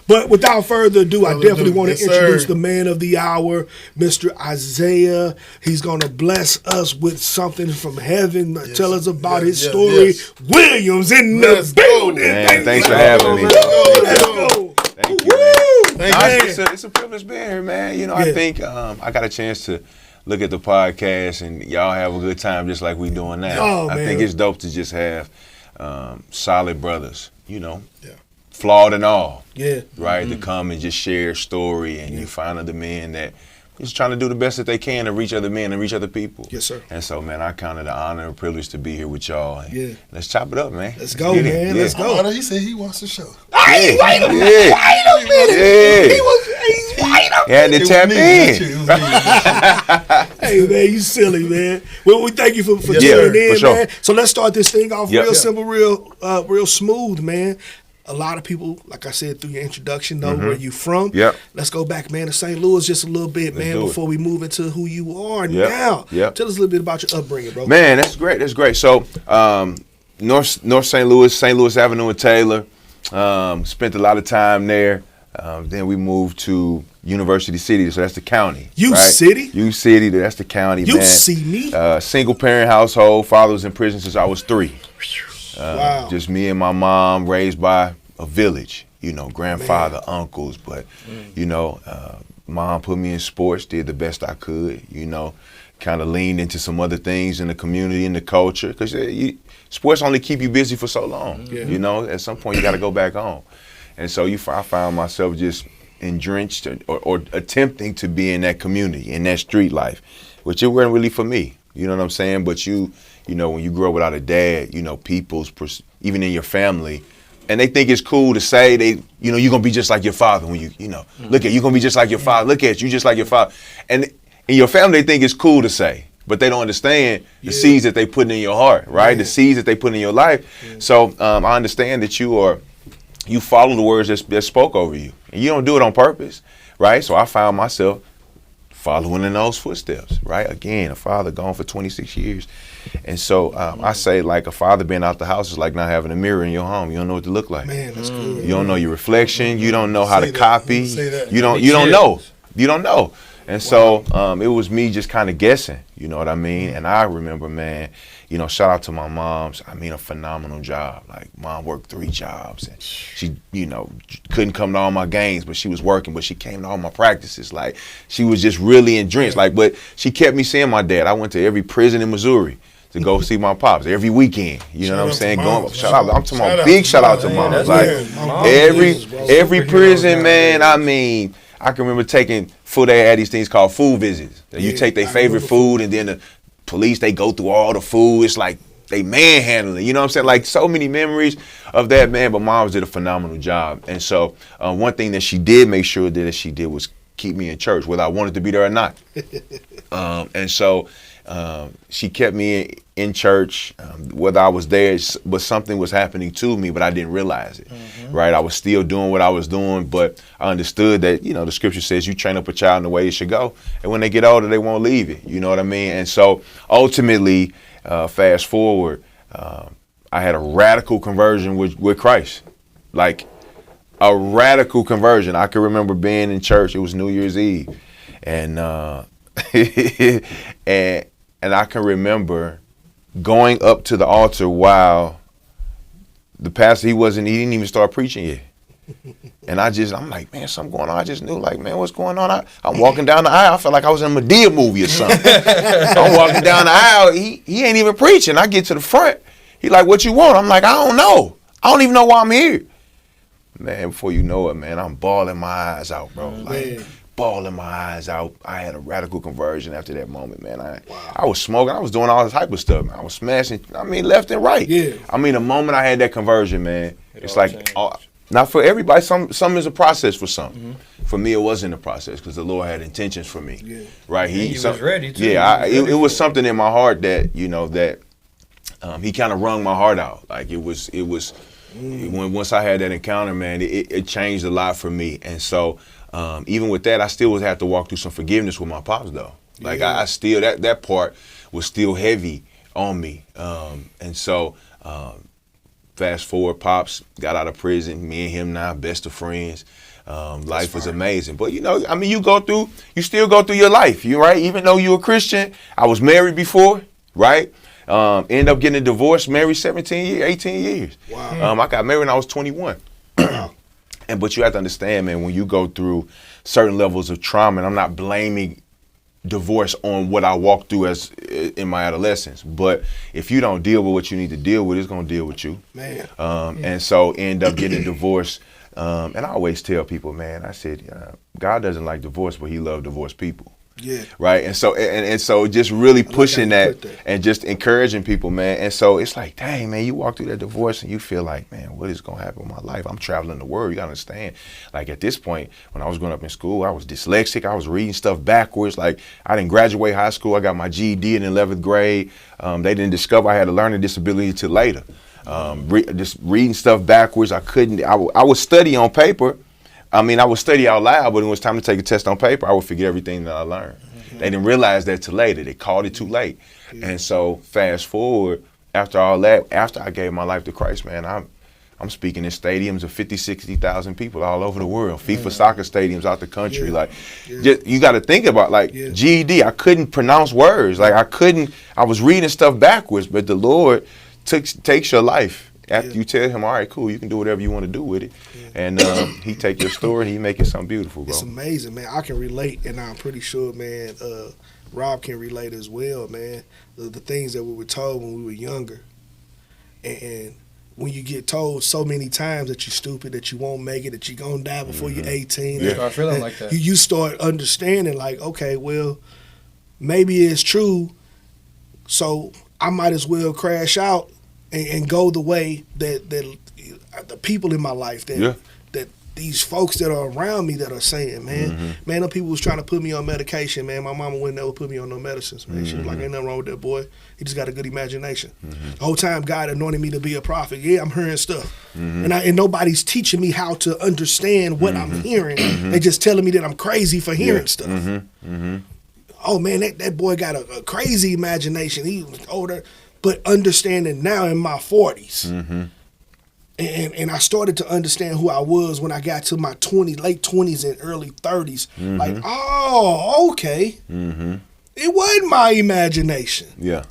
but without further ado, I definitely want to introduce the man of the hour, Mr. Isiah. He's gonna bless us with something from heaven. Tell us about his story. Williams in the building. Man, thanks for having me. Let's go. Thank you, man. It's a privilege being here, man. I think I got a chance to look at the podcast and y'all have a good time just like we doing now. I think it's dope to just have solid brothers, flawed and all, right, to come and just share a story, and you find other men that just trying to do the best that they can to reach other men and reach other people. Yes, sir. And so, man, I count it an honor and privilege to be here with y'all. And let's chop it up, man. Let's go, man. Let's go. He said he wants the show. Hey, wait a minute. Wait a minute. He had to tap in. Hey, man, you silly, man. Well, we thank you for tuning in, man. So let's start this thing off real simple, real smooth, man. A lot of people, like I said through your introduction, know where you from. Yep. Let's go back, man, to St. Louis just a little bit, man, before we move into who you are now. Yep. Tell us a little bit about your upbringing, bro. Man, that's great. That's great. So, North St. Louis Avenue and Taylor. Spent a lot of time there. Then we moved to University City, so that's the county. City? City, that's the county, man. See me? Single parent household. Father was in prison since I was 3. Wow. Just me and my mom, raised by a village, grandfather, uncles, but, mom put me in sports, did the best I could, kind of leaned into some other things in the community and the culture, because sports only keep you busy for so long, at some point you got to go back home. And so I found myself just drenched or attempting to be in that community, in that street life, which it wasn't really for me, you know what I'm saying? But when you grow up without a dad, even in your family, and they think it's cool to say you're gonna be just like your father when look at you're gonna be just like your father. Look at you just like your father. And in your family, they think it's cool to say, but they don't understand the seeds that they put in your heart, right? The seeds that they put in your life. So I understand that you follow the words that spoke over you, and you don't do it on purpose, right? So I found myself following in those footsteps, right? Again, a father gone for 26 years. And so I say, like, a father being out the house is like not having a mirror in your home. You don't know what to look like. Man, that's good. You don't know your reflection. You don't know how to copy. You don't know. You don't know. And so it was me just kind of guessing, you know what I mean? And I remember, man, shout out to my mom's, a phenomenal job. Like, mom worked 3 jobs, and she, couldn't come to all my games, but she was working, but she came to all my practices. Like, she was just really entrenched. Like, but she kept me seeing my dad. I went to every prison in Missouri to go see my pops every weekend. You know what I'm saying? Shout out. I'm talking about big shout out to mom. Like, every prison, man, I can remember taking they had these things called food visits. You take their favorite food, and then the police, they go through all the food. It's like they manhandling. You know what I'm saying? Like, so many memories of that, man. But moms did a phenomenal job. And so one thing that she did make sure that she did was keep me in church, whether I wanted to be there or not. And so she kept me in church, whether I was there, but something was happening to me, but I didn't realize it, right? I was still doing what I was doing, but I understood that, the scripture says you train up a child in the way it should go, and when they get older, they won't leave it, you know what I mean? And so ultimately, fast forward, I had a radical conversion with Christ, like a radical conversion. I can remember being in church, it was New Year's Eve, and and I can remember going up to the altar while the pastor, he didn't even start preaching yet. And I'm like, man, something going on. I just knew, like, man, what's going on? I'm walking down the aisle. I felt like I was in a Madea movie or something. I'm walking down the aisle. He ain't even preaching. I get to the front. He like, what you want? I'm like, I don't know. I don't even know why I'm here. Man, before you know it, man, I'm bawling my eyes out, bro. Like, bawling my eyes out. I had a radical conversion after that moment, man. I was smoking. I was doing all this type of stuff, man. I was smashing, left and right. Yeah. The moment I had that conversion, man, it's like, not for everybody. Some is a process for some. Mm-hmm. For me, it wasn't a process because the Lord had intentions for me. Yeah. Right? He was ready to. Yeah, it was something in my heart that, he kind of wrung my heart out. Like it was once I had that encounter, man, it changed a lot for me. And so even with that, I still would have to walk through some forgiveness with my pops, though. Like I still that part was still heavy on me. And so. Fast forward, Pops got out of prison. Me and him now, best of friends. Life was amazing. But, you still go through your life, right? Even though you're a Christian, I was married before, right? Ended up getting a divorce, married 17 years, 18 years. Wow. I got married when I was 21. But you have to understand, man, when you go through certain levels of trauma, and I'm not blaming divorce on what I walked through as in my adolescence, but if you don't deal with what you need to deal with, it's gonna deal with you, man. And so end up getting divorced. And I always tell people, man, I said, God doesn't like divorce, but He loves divorced people. Yeah. Right. And so just really pushing that and just encouraging people, man. And so it's like, dang, man, you walk through that divorce and you feel like, man, what is going to happen with my life? I'm traveling the world. You got to understand. Like at this point, when I was growing up in school, I was dyslexic. I was reading stuff backwards. Like I didn't graduate high school. I got my GED in 11th grade. They didn't discover I had a learning disability until later. Just reading stuff backwards. I would study on paper. I would study out loud, but when it was time to take a test on paper, I would forget everything that I learned. Mm-hmm. They didn't realize that till later. They called it too late. Yeah. And so fast forward, after all that, after I gave my life to Christ, man, I'm speaking in stadiums of 50, 60,000 people all over the world, FIFA soccer stadiums out the country. Yeah. Just, you got to think about, GED, I couldn't pronounce words. I was reading stuff backwards, but the Lord takes your life. After you tell him, all right, cool, you can do whatever you want to do with it. Yeah. And he take your story and he make it something beautiful, bro. It's amazing, man. I can relate, and I'm pretty sure, man, Rob can relate as well, man. The things that we were told when we were younger. And when you get told so many times that you're stupid, that you won't make it, that you're going to die before you're 18. You start feeling like that. You start understanding, like, okay, well, maybe it's true, so I might as well crash out and go the way that the people in my life, that these folks that are around me that are saying, man, them people was trying to put me on medication, man. My mama wouldn't never put me on no medicines, man. She was like, ain't nothing wrong with that boy. He just got a good imagination. The whole time God anointed me to be a prophet. Yeah, I'm hearing stuff. And nobody's teaching me how to understand what I'm hearing. They just telling me that I'm crazy for hearing stuff. Oh, man, that boy got a crazy imagination. He was older. But understanding now in my 40s, and I started to understand who I was when I got to my late 20s and early 30s. Like, oh, okay. It wasn't my imagination. Yeah.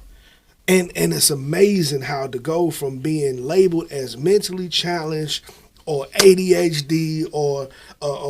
And it's amazing how to go from being labeled as mentally challenged or ADHD or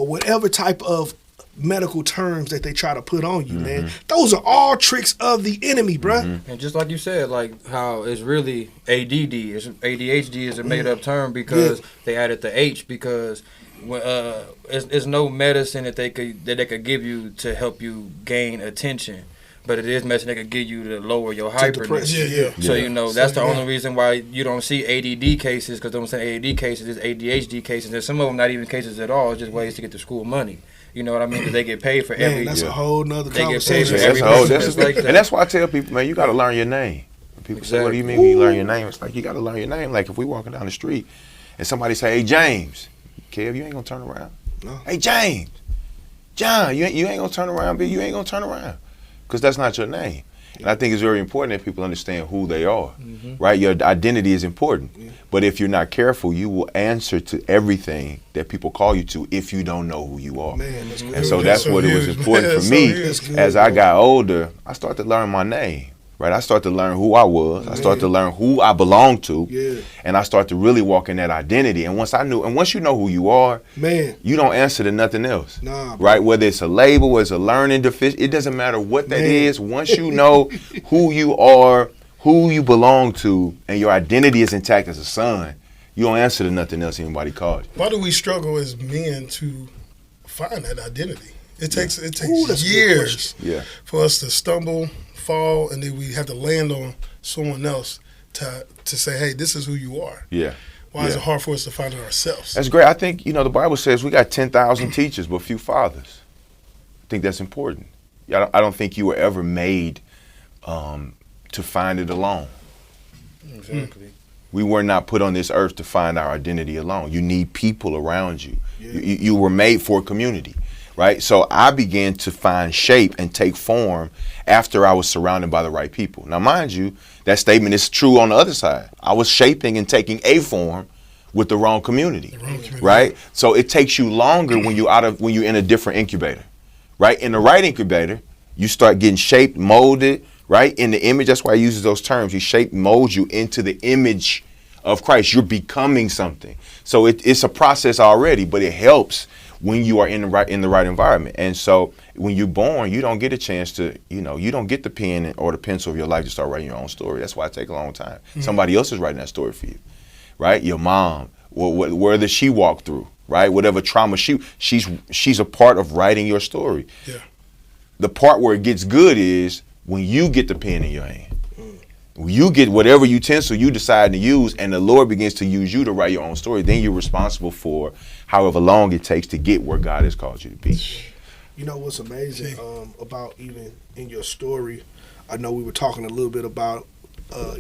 whatever type of medical terms that they try to put on you, man. Those are all tricks of the enemy, bruh. And just like you said, like how it's really ADD, ADHD is a made up term because they added the H because it's no medicine that they could give you to help you gain attention. But it is medicine that could give you to lower your hyperness. So, that's the only reason why you don't see ADD cases, because don't say ADD cases, it's ADHD cases. There's some of them not even cases at all, it's just ways to get to school money. You know what I mean? Because they get paid for every. That's a whole nother conversation. And that's why I tell people, man, you got to learn your name. People say, what do you mean when you learn your name? It's like, you got to learn your name. Like if we walking down the street and somebody say, hey, James, Kev, you ain't going to turn around. No. Hey, James, John, you ain't going to turn around, B. You ain't going to turn around. Because that's not your name. And I think it's very important that people understand who they are, right? Your identity is important. But if you're not careful, you will answer to everything that people call you to if you don't know who you are. Man, and so that's what it was important for me. As I got older, I started to learn my name, right? I started to learn who I was. I started to learn who I belonged to. And I started to really walk in that identity. And once you know who you are, you don't answer to nothing else. Nah, right? Whether it's a label, whether it's a learning deficiency, it doesn't matter what that is. Once you know who you are, who you belong to, and your identity is intact as a son, you don't answer to nothing else anybody calls you. Why do we struggle as men to find that identity? It takes years for us to stumble, fall, and then we have to land on someone else to say, hey, this is who you are. Yeah. Why is it hard for us to find it ourselves? That's great. I think, the Bible says we got 10,000 teachers, but few fathers. I think that's important. I don't think you were ever made to find it alone. Exactly. We were not put on this earth to find our identity alone. You need people around you. You were made for a community, right? So I began to find shape and take form after I was surrounded by the right people. Now, mind you, that statement is true on the other side. I was shaping and taking a form with the wrong community, right? So it takes you longer when you're in a different incubator, right? In the right incubator, you start getting shaped, molded, right? In the image, that's why he uses those terms. He shape molds you into the image of Christ. You're becoming something. So it's a process already, but it helps when you are in the right environment. And so when you're born, you don't get a chance to, you don't get the pen or the pencil of your life to start writing your own story. That's why it takes a long time. Somebody else is writing that story for you, right? Your mom, where did she walk through, right? Whatever trauma she's a part of writing your story. Yeah. The part where it gets good is when you get the pen in your hand. You get whatever utensil you decide to use, and the Lord begins to use you to write your own story. Then you're responsible for however long it takes to get where God has called you to be. You know what's amazing about even in your story, I know we were talking a little bit about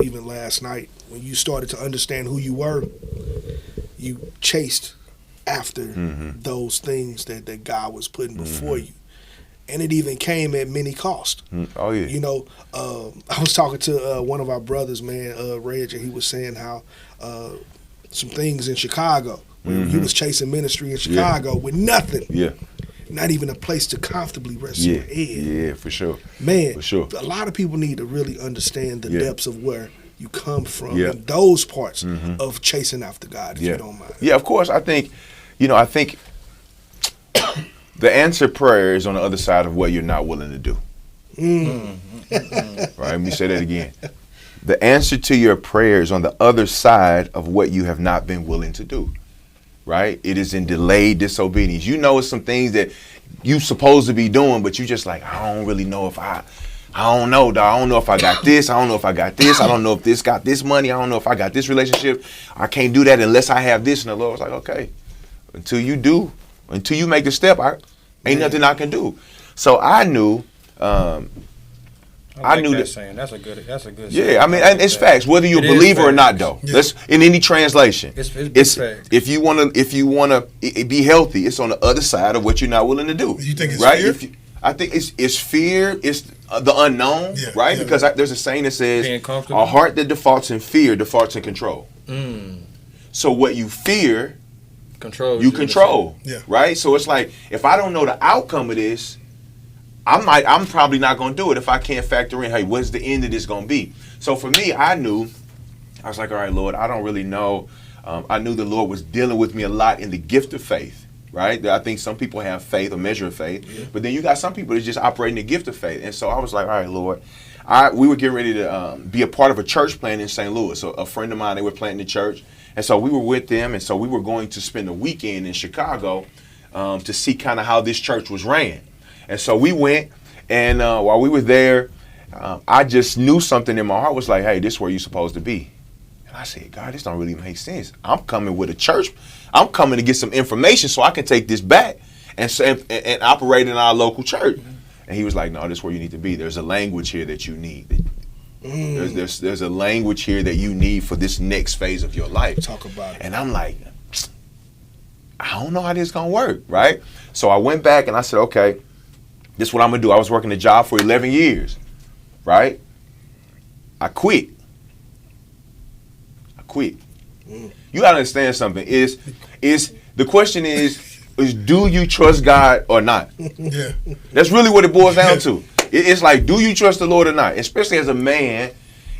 even last night, when you started to understand who you were, you chased after those things that God was putting before you. And it even came at many cost. Oh, yeah. I was talking to one of our brothers, man, Reg, and he was saying how some things in Chicago, when he was chasing ministry in Chicago with nothing. Yeah. Not even a place to comfortably rest your head. Yeah, for sure. Man, for sure. A lot of people need to really understand the depths of where you come from and those parts of chasing after God, if you don't mind. Yeah, of course. I think the answered prayer is on the other side of what you're not willing to do. Right, let me say that again. The answer to your prayer is on the other side of what you have not been willing to do. Right? It is in delayed disobedience. It's some things that you supposed to be doing, but you just like, I don't really know if I don't know, dog. I don't know if I got this. I don't know if I got this. I don't know if this got this money. I don't know if I got this relationship. I can't do that unless I have this. And the Lord was like, okay, until you make the step, ain't nothing I can do. So I knew. I knew that saying. That's a good. Yeah, I mean, and it's facts. Whether you're a believer or not, though. Yeah. Let's in any translation. It's facts. If you wanna be healthy, it's on the other side of what you're not willing to do. You think it's fear? I think it's fear. It's the unknown, right? Yeah. Because there's a saying that says, "A heart that defaults in fear defaults in control." So what you fear, you control, right? So it's like, if I don't know the outcome of this, I'm probably not going to do it if I can't factor in, hey, what's the end of this going to be? So for me, I was like, all right, Lord, I don't really know. I knew the Lord was dealing with me a lot in the gift of faith, right? I think some people have faith, a measure of faith, but then you got some people that just operate in the gift of faith. And so I was like, all right, Lord, we were getting ready to be a part of a church plant in St. Louis. So a friend of mine, they were planting a church. And so we were with them. And so we were going to spend a weekend in Chicago to see kind of how this church was ran. And so we went, and while we were there, I just knew something in my heart was like, hey, this is where you're supposed to be. And I said, God, this don't really make sense. I'm coming with a church. I'm coming to get some information so I can take this back and operate in our local church. And he was like, no, this is where you need to be. There's a language here that you need. There's a language here that you need for this next phase of your life. Talk about it. And I'm like, I don't know how this is going to work, right? So I went back and I said, okay, this is what I'm going to do. I was working a job for 11 years, right? I quit. You got to understand something. The question is do you trust God or not? Yeah. That's really what it boils down to. It's like, do you trust the Lord or not? Especially as a man,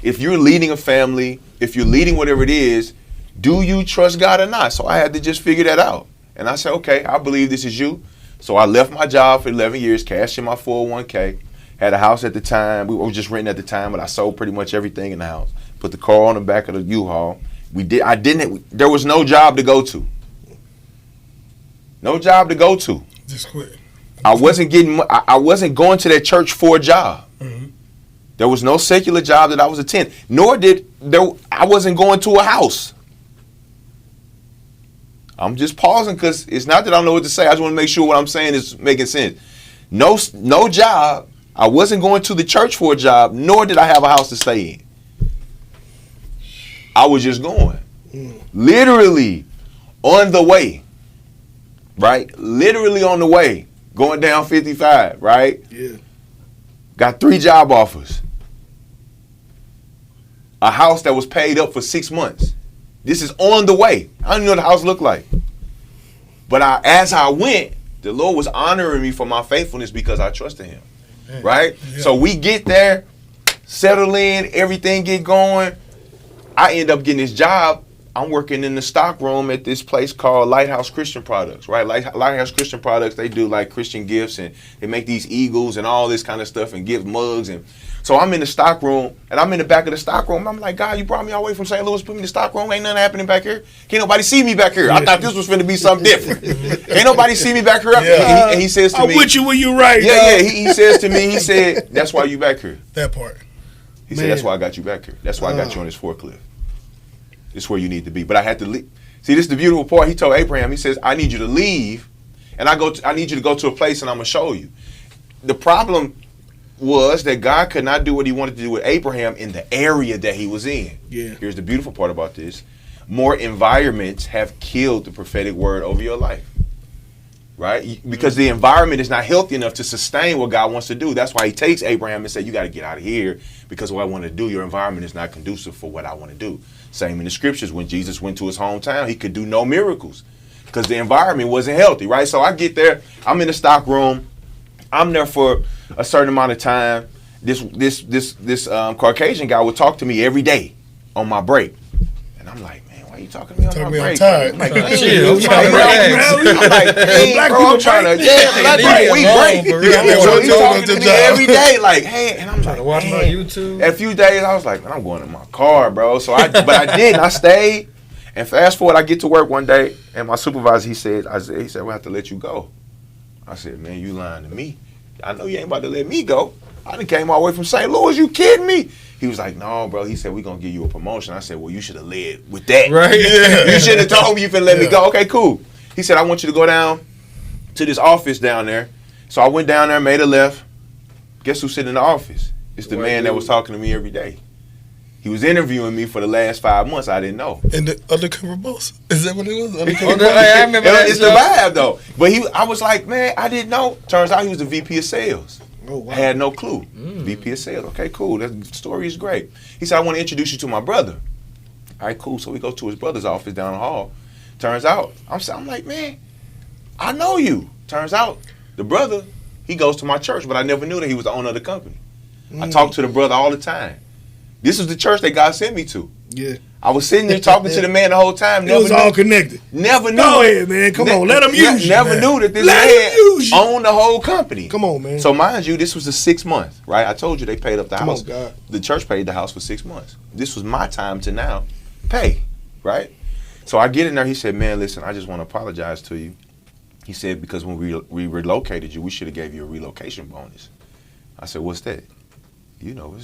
if you're leading a family, if you're leading whatever it is, do you trust God or not? So I had to just figure that out. And I said, okay, I believe this is you. So I left my job for 11 years, cashed in my 401k, had a house at the time. We were just renting at the time, but I sold pretty much everything in the house. Put the car on the back of the U-Haul. There was no job to go to. No job to go to. Just quit. I wasn't going to that church for a job. Mm-hmm. There was no secular job that I was attending. I wasn't going to a house. I'm just pausing because it's not that I don't know what to say. I just want to make sure what I'm saying is making sense. No job. I wasn't going to the church for a job, nor did I have a house to stay in. I was just going. Literally on the way. Right? Literally on the way. Going down 55, right? Yeah. Got 3 job offers. A house that was paid up for 6 months. This is on the way. I don't even know what the house looked like. But as I went, the Lord was honoring me for my faithfulness because I trusted him. Right? Yeah. So we get there, settle in, everything get going. I end up getting this job. I'm working in the stock room at this place called Lighthouse Christian Products, right? Lighthouse Christian Products, they do like Christian gifts, and they make these eagles and all this kind of stuff and give mugs. And so I'm in the stock room, and I'm in the back of the stock room. I'm like, God, you brought me all the way from St. Louis, put me in the stock room. Ain't nothing happening back here. Can't nobody see me back here. I thought this was finna be something different. Can't nobody see me back here. Yeah. And he says to me, I'm with you when you right. Yeah. He says to me, he said, that's why you back here. That part. He said, that's why I got you back here. That's why I got you on this forklift. It's where you need to be. But I had to leave. See, this is the beautiful part. He told Abraham, he says, I need you to leave, and I need you to go to a place, and I'm going to show you. The problem was that God could not do what he wanted to do with Abraham in the area that he was in. Yeah. Here's the beautiful part about this. More environments have killed the prophetic word over your life. Right? Because the environment is not healthy enough to sustain what God wants to do. That's why he takes Abraham and says, you got to get out of here because what I want to do, your environment is not conducive for what I want to do. Same in the scriptures. When Jesus went to his hometown, he could do no miracles because the environment wasn't healthy, right? So I get there. I'm in the stock room. I'm there for a certain amount of time. This Caucasian guy would talk to me every day on my break. And I'm like, man, why are you talking to me on my break? I'm tired. I'm like, chill. I'm like, hey, bro, I'm trying to, we break. So he's talking to me every day, like, hey, and I'm like, watch my YouTube. A few days, I was like, man, I'm going in my car, bro. But I didn't. I stayed. And fast forward, I get to work one day, and my supervisor, he said, we'll have to let you go. I said, man, you lying to me. I know you ain't about to let me go. I done came all the way from St. Louis. You kidding me? He was like, no, bro. He said, we're going to give you a promotion. I said, well, you should have led with that. Right. You should have told me you finna let me go. Okay, cool. He said, I want you to go down to this office down there. So I went down there, made a left. Guess who's sitting in the office? It's the man that was talking to me every day. He was interviewing me for the last 5 months. I didn't know. And the undercover boss? Is that what it was? I remember that. It's the vibe, though. But I was like, man, I didn't know. Turns out he was the VP of sales. Oh, wow. I had no clue. VP of sales. Okay, cool. That story is great. He said, I want to introduce you to my brother. All right, cool. So we go to his brother's office down the hall. Turns out, I'm like, man, I know you. Turns out, the brother, he goes to my church, but I never knew that he was the owner of the company. I talk to the brother all the time. This was the church that God sent me to. Yeah. I was sitting there talking to the man the whole time. It was all connected. Never knew. Go ahead, man. Come on. Let him use you. Never knew that this man owned the whole company. Come on, man. So mind you, this was the 6 month, right? I told you they paid up the house. Come on, God. The church paid the house for 6 months. This was my time to now pay, right? So I get in there. He said, man, listen, I just want to apologize to you. He said, because when we relocated you, we should have gave you a relocation bonus. I said, what's that? You know,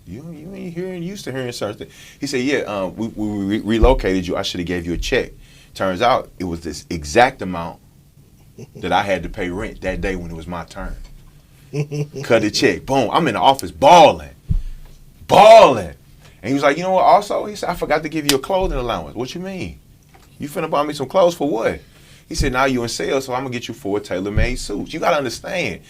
you ain't used to hearing certain things. He said, yeah, we relocated you. I should have gave you a check. Turns out it was this exact amount that I had to pay rent that day when it was my turn. Cut the check. Boom. I'm in the office balling. And he was like, you know what, also? He said, I forgot to give you a clothing allowance. What you mean? You finna buy me some clothes for what? He said, now you in sales, so I'm going to get you 4 tailor-made suits. You got to understand.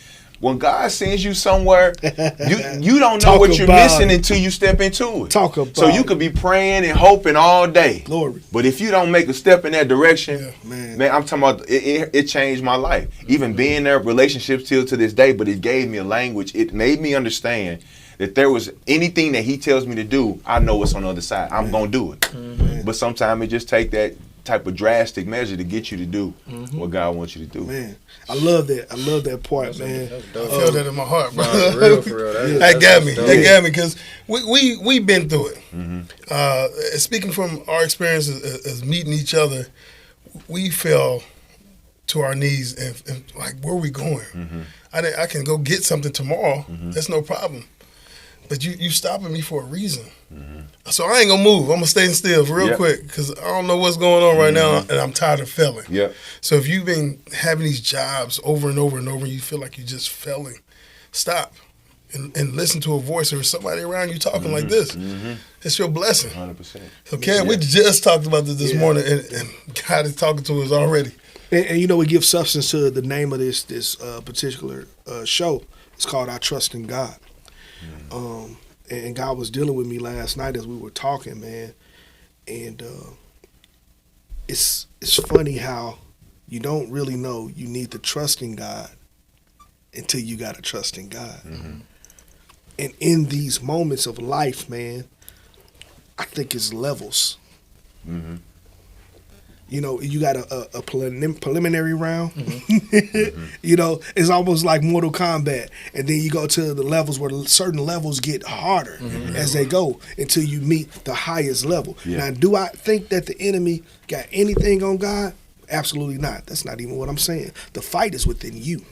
when God sends you somewhere, you don't know what you're missing until you step into it. So you could be praying and hoping all day. Glory. But if you don't make a step in that direction, man, I'm talking about it changed my life. Even being there, relationships till to this day, but it gave me a language. It made me understand that there was anything that he tells me to do, I know what's on the other side. I'm going to do it. But sometimes it just take that type of drastic measure to get you to do what God wants you to do. Man, I love that. I love that part, man. I feel that in my heart, bro. For real. That got me. That got me because we've been through it. Speaking from our experience as meeting each other, we fell to our knees and like, where are we going? I can go get something tomorrow. That's no problem. But you stopping me for a reason. So I ain't gonna move. I'm gonna stay still real quick because I don't know what's going on right now, and I'm tired of failing. So if you've been having these jobs over and over and over, and you feel like you're just failing, stop and listen to a voice or somebody around you talking like this. It's your blessing. 100%. Okay, we just talked about this morning, and God is talking to us already. And you know, we give substance to the name of this particular show. It's called I Trust in God. And God was dealing with me last night as we were talking, man. And it's funny how you don't really know you need to trust in God until you got to trust in God. And in these moments of life, man, I think it's levels. You know, you got a preliminary round. You know, it's almost like Mortal Kombat. And then you go to the levels where certain levels get harder as they go until you meet the highest level. Now, do I think that the enemy got anything on God? Absolutely not. That's not even what I'm saying. The fight is within you.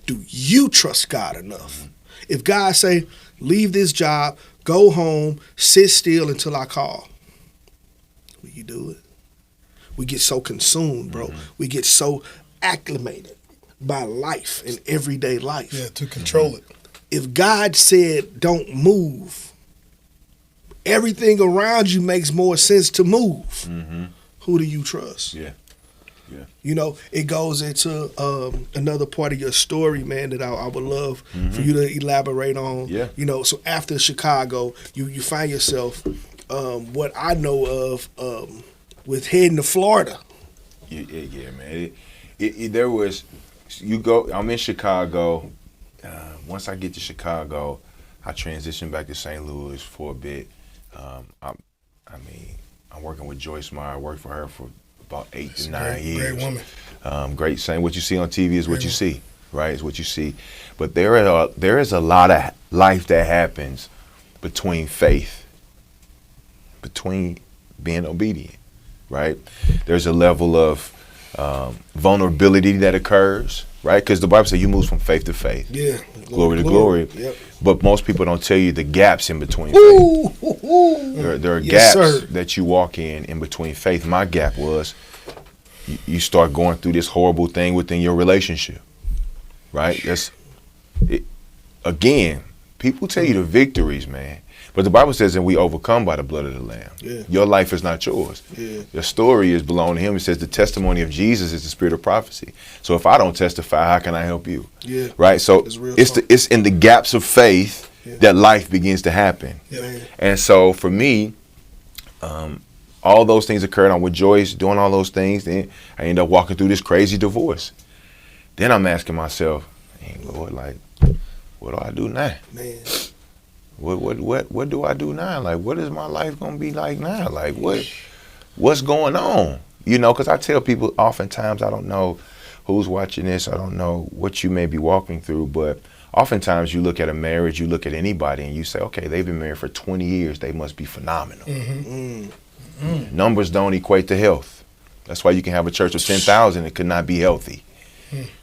Do you trust God enough? If God say, leave this job, go home, sit still until I call. Will you do it? We get so consumed, bro. We get so acclimated by life and everyday life. Yeah, to control it. If God said don't move, everything around you makes more sense to move. Who do you trust? You know, it goes into another part of your story, man, that I would love for you to elaborate on. You know, so after Chicago, you find yourself what I know of with heading to Florida. Yeah, man. There was, I'm in Chicago. Once I get to Chicago, I transition back to St. Louis for a bit. I'm working with Joyce Meyer. I worked for her for about 8 to 9 years. Great woman. Great saying. What you see on TV is what you see, right? It's what you see. But there is a lot of life that happens between being obedient, right? There's a level of vulnerability that occurs, right? Because the Bible says you move from faith to faith. Yeah. Glory to glory. Yep. But most people don't tell you the gaps in between faith. There are gaps that you walk in between faith. My gap was you start going through this horrible thing within your relationship, right? Again, people tell you the victories, man. But the Bible says that we overcome by the blood of the Lamb. Your life is not yours. Your story is belong to him. It says the testimony of Jesus is the spirit of prophecy. So if I don't testify, how can I help you? Right? So it's in the gaps of faith that life begins to happen. And so for me, all those things occurred. I'm with Joyce doing all those things. Then I end up walking through this crazy divorce. Then I'm asking myself, hey, Lord, like, what do I do now? Man. What do I do now? Like, what is my life gonna be like now? Like, what's going on? You know, because I tell people oftentimes, I don't know who's watching this, I don't know what you may be walking through, but oftentimes you look at a marriage, you look at anybody, and you say, okay, they've been married for 20 years, they must be phenomenal. Numbers don't equate to health. That's why you can have a church of 10,000, it could not be healthy,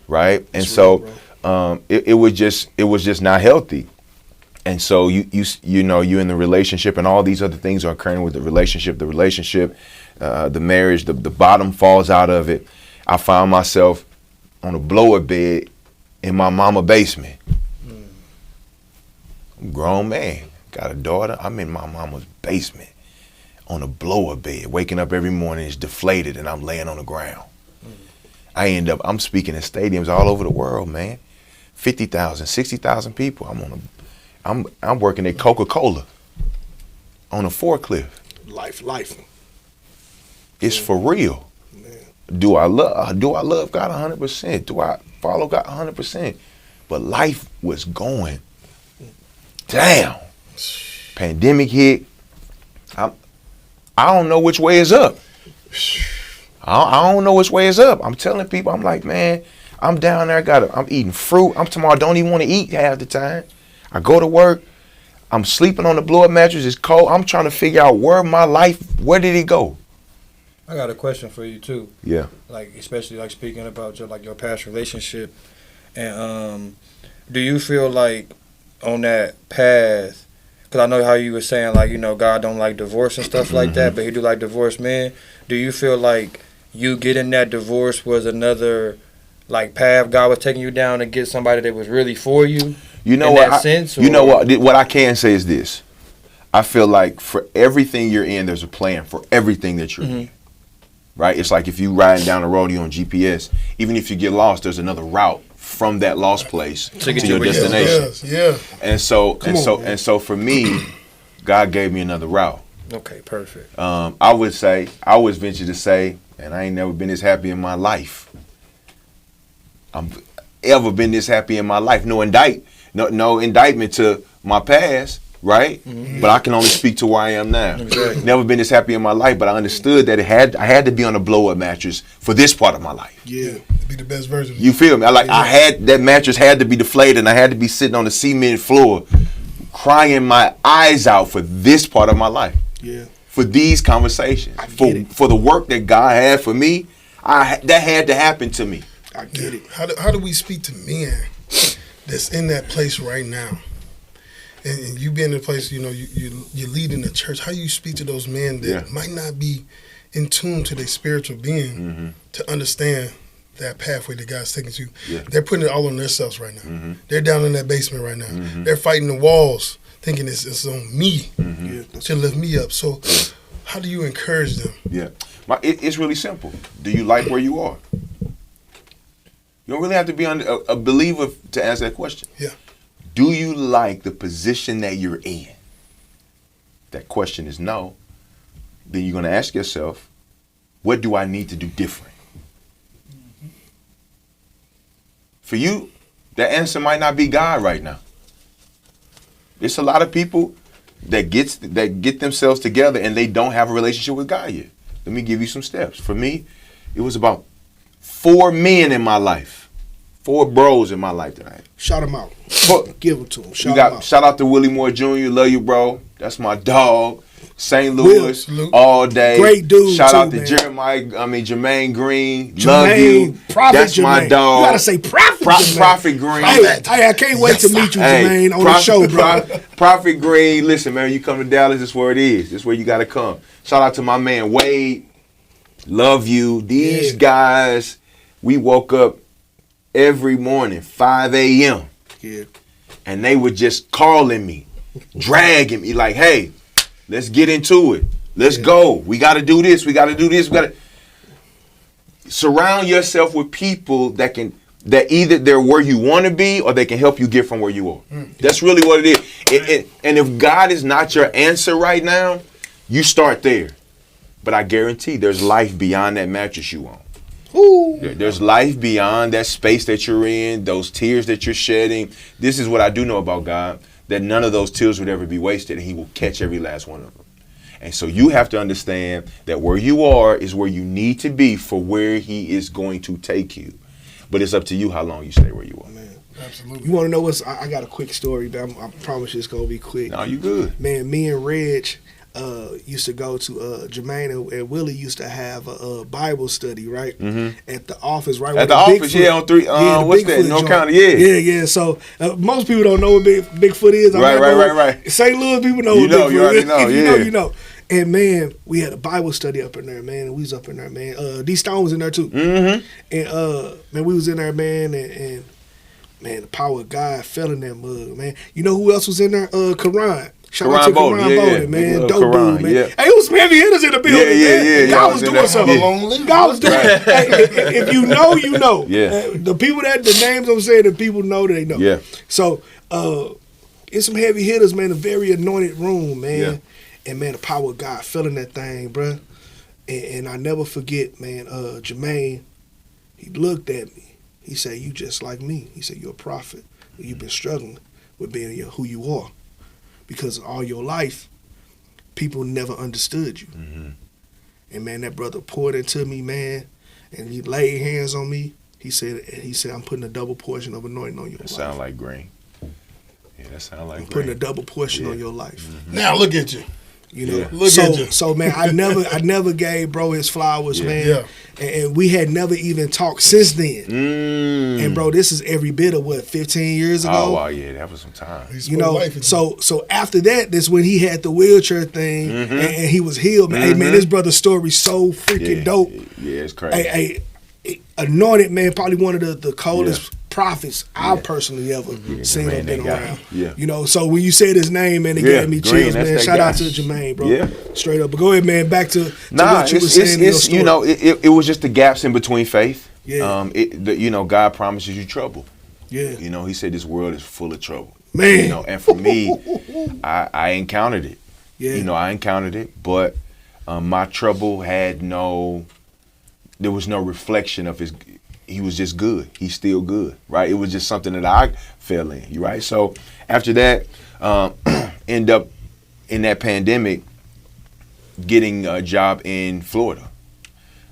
right? And so it was just not healthy. And so you know, you're in the relationship and all these other things are occurring with the relationship, the marriage, the bottom falls out of it. I found myself on a blower bed in my mama basement. I'm a grown man, got a daughter. I'm in my mama's basement on a blower bed, waking up every morning, it's deflated and I'm laying on the ground. I'm speaking in stadiums all over the world, man. 50,000, 60,000 people. I'm working at Coca-Cola on a forklift. Life. It's for real. Man. Do I love God 100%? Do I follow God 100%? But life was going down. Pandemic hit. I don't know which way is up. I don't know which way is up. I'm telling people, I'm like, man, I'm down there, I'm eating fruit. I'm tomorrow, I don't even want to eat half the time. I go to work, I'm sleeping on the blow-up mattress, it's cold. I'm trying to figure out where did it go? I got a question for you too. Yeah. Like, especially like speaking about your past relationship. And do you feel like on that path, because I know how you were saying, like, God don't like divorce and stuff like that, but he do like divorced men. Do you feel like you getting that divorce was another, like, path God was taking you down to get somebody that was really for you? You know in what? that sense? You know what? What I can say is this. I feel like for everything you're in, there's a plan for everything that you're in. Right? It's like if you riding down the road, you're on GPS. Even if you get lost, there's another route from that lost place to your destination. Yeah. And so for me, God gave me another route. Okay, perfect. I would venture to say, and I ain't never been this happy in my life. I'm ever been this happy in my life. No indictment to my past, right? Mm-hmm. But I can only speak to where I am now. Exactly. Never been this happy in my life, but I understood that I had to be on a blow-up mattress for this part of my life. Yeah, be the best version. You feel me? I had that mattress had to be deflated, and I had to be sitting on the cement floor, crying my eyes out for this part of my life. Yeah. For these conversations, for the work that God had for me, that had to happen to me. I get it. How do we speak to men that's in that place right now? And you being in a place, you're leading the church. How do you speak to those men that might not be in tune to their spiritual being to understand that pathway that God's taking you? Yeah. They're putting it all on themselves right now. Mm-hmm. They're down in that basement right now. Mm-hmm. They're fighting the walls, thinking it's on me to lift me up. So how do you encourage them? Yeah. It's really simple. Do you like where you are? You don't really have to be a believer to answer that question. Yeah. Do you like the position that you're in? That question is no. Then you're going to ask yourself, what do I need to do different? For you, that answer might not be God right now. It's a lot of people that get themselves together and they don't have a relationship with God yet. Let me give you some steps. For me, it was about 4 men in my life, 4 bros in my life that I had. Shout them out. Give them to them. Shout out to Willie Moore Jr. Love you, bro. That's my dog. St. Louis all day. Great dude. Shout out to man. Jermaine Green. Love you. That's Jermaine. my dog. You gotta say Prophet. Prophet Green. Hey, I can't wait to meet you, Jermaine, on the show, bro. Prophet Green. Listen, man, you come to Dallas, this is where it is. This is where you gotta come. Shout out to my man Wade. Love you. These guys, we woke up every morning, 5 a.m. Yeah. And they were just calling me, dragging me, like, hey, let's get into it. Let's go. We got to do this. We got to do this. We got to surround yourself with people that either they're where you want to be or they can help you get from where you are. That's really what it is. And if God is not your answer right now, you start there. But I guarantee there's life beyond that mattress you on. Ooh. There's life beyond that space that you're in, those tears that you're shedding. This is what I do know about God, that none of those tears would ever be wasted, and he will catch every last one of them. And so you have to understand that where you are is where you need to be for where he is going to take you. But it's up to you how long you stay where you are. Man, absolutely. You want to know what's? I got a quick story, but I promise you it's going to be quick. No, you good. Man, me and Reg used to go to Jermaine and Willie used to have a Bible study, right? Mm-hmm. At the office, right? At the office, on 3. What's that? North County, yeah. So most people don't know what Bigfoot is. Right. St. Louis people know what Bigfoot is. You already know. You know. And man, we had a Bible study up in there, man. And we was up in there, man. D Stone was in there too. Mm-hmm. And man, we was in there, man. And man, the power of God fell in that mug, man. You know who else was in there? Karan. Shout out to Karan Bowden, man. Dope dude, man. Yeah. Hey, it was some heavy hitters in the building, man. God was doing something. God was doing hey, if you know, you know. Yeah. The people the names I'm saying, the people know, they know. Yeah. So, it's some heavy hitters, man. A very anointed room, man. Yeah. And, man, the power of God fell in that thing, bruh. And I never forget, man, Jermaine, he looked at me. He said, you just like me. He said, you're a prophet. You've been struggling with being who you are. Because all your life, people never understood you. Mm-hmm. And, man, that brother poured into me, man, and he laid hands on me. He said, I'm putting a double portion of anointing on your life. That sound like green. Yeah, that sound like I'm putting a double portion on your life. Mm-hmm. Now look at you. You know, look at you. So man, I never gave bro his flowers, man. Yeah. And we had never even talked since then. And bro, this is every bit of 15 years ago. Oh wow, yeah, that was some time. You know, so after that, that's when he had the wheelchair thing, and he was healed. Man. Hey man, this brother's story so freaking dope. Yeah, it's crazy. Hey, anointed man, probably one of the coldest prophets I personally ever seen or been around. Yeah. You know, so when you said his name, man, it gave me chills, man. Shout out to Jermaine, bro. Yeah. Straight up. But go ahead, man. Back to what you were saying in your story. You know, it was just the gaps in between faith. Yeah. You know, God promises you trouble. Yeah. You know, he said this world is full of trouble. Man. You know, and for me, I encountered it. Yeah. You know, I encountered it, but my trouble there was no reflection of he was just good. He's still good, right? It was just something that I fell in, right? So after that, end up in that pandemic getting a job in Florida.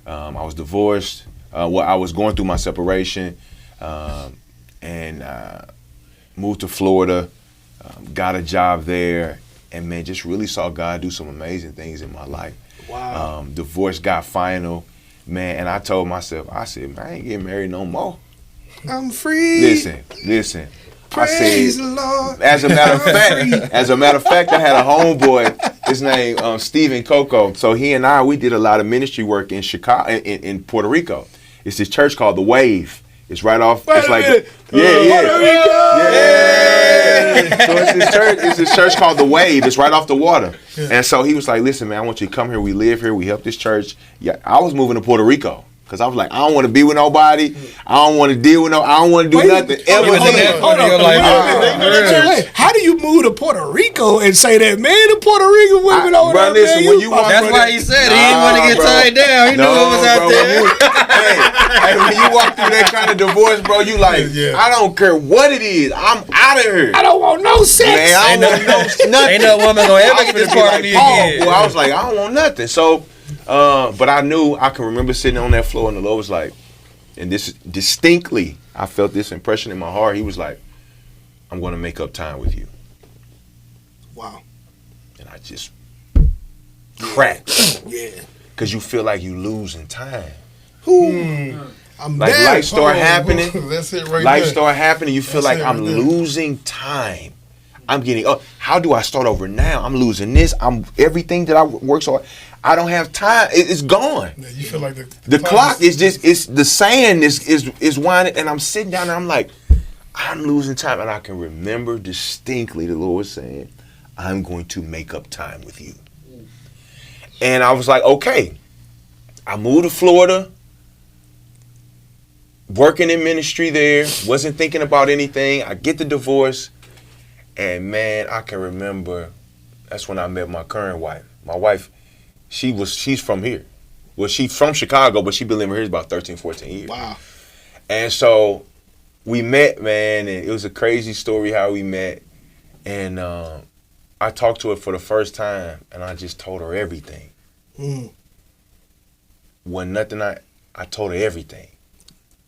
I was divorced. I was going through my separation and moved to Florida, got a job there, and man, just really saw God do some amazing things in my life. Wow. Divorce got final. Man, and I told myself, I said, man, I ain't getting married no more. I'm free. Listen. Praise the Lord. As a matter of fact, I had a homeboy, his name Stephen Coco. So he and we did a lot of ministry work in Chicago, in Puerto Rico. It's this church called The Wave. It's right off. Wait it's a like minute. yeah. So Yeah. it's this church called The Wave. It's right off the water. Yeah. And so he was like, listen, man, I want you to come here. We live here. We help this church. Yeah, I was moving to Puerto Rico because I was like, I don't want to be with nobody. I don't want to deal with I don't want to do nothing ever. Hold on. How do you move to Puerto Rico and say that, man, the Puerto Rican women over there, listen, man, when you walk that's why he said he didn't want to get tied down. He knew what was out there. When you walk through that kind of divorce, bro, you like, I don't care what it is. I'm out of here. I don't want no sex. Man, I don't want nothing. Ain't no woman gonna ever get this part of me again. Boy, I was like, I don't want nothing. So, but I knew, I can remember sitting on that floor and the Lord was like, and this distinctly, I felt this impression in my heart. He was like, I'm going to make up time with you. Wow. And I just cracked. Yeah. Because you feel like you losing time. I'm like dead. life start happening. That's it right Life there. start happening. You feel That's like it I'm right there. losing time. I'm getting up. How do I start over now? I'm losing this. Everything that I work so hard. I don't have time. It's gone. Yeah, you feel like the clock is just. It's the sand is winding, and I'm sitting down and I'm like, I'm losing time, and I can remember distinctly the Lord saying, I'm going to make up time with you. And I was like, okay. I moved to Florida. Working in ministry there, wasn't thinking about anything. I get the divorce, and man, I can remember that's when I met my current wife. My wife, she's from here. Well, she's from Chicago, but she's been living here about 13, 14 years. Wow. And so we met, man, and it was a crazy story how we met. And I talked to her for the first time, and I just told her everything. When nothing, I told her everything.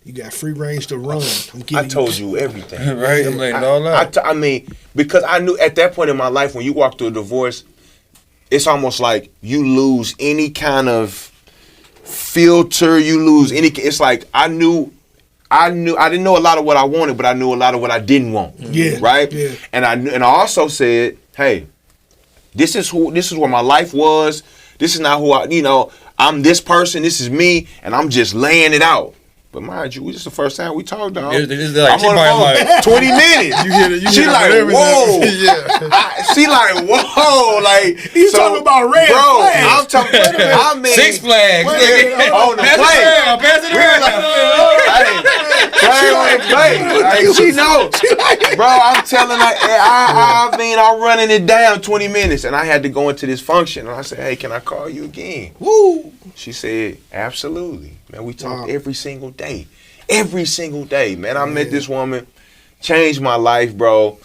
You got free range to run. I told you everything. Right? I'm letting it all out. I mean, because I knew at that point in my life, when you walk through a divorce, it's almost like you lose any kind of filter. You lose any. It's like I didn't know a lot of what I wanted, but I knew a lot of what I didn't want. Yeah. Right. Yeah. And I also said, hey, this is where my life was. This is not who I'm this person. This is me, and I'm just laying it out. But mind you, this is the first time we talked, dog. It's like, I'm on the phone like 20 minutes. You hear it. She like, whoa. She like, whoa. Like, You talking about red flags. I'm talking, I mean. Six Flags. On the plane. Pass it around. Like, she know. Bro, I'm telling her, I mean, I'm running it down 20 minutes. And I had to go into this function. And I said, hey, can I call you again? Woo. She said, absolutely. Man, we talk every single day. Every single day, man. I met this woman, changed my life, bro.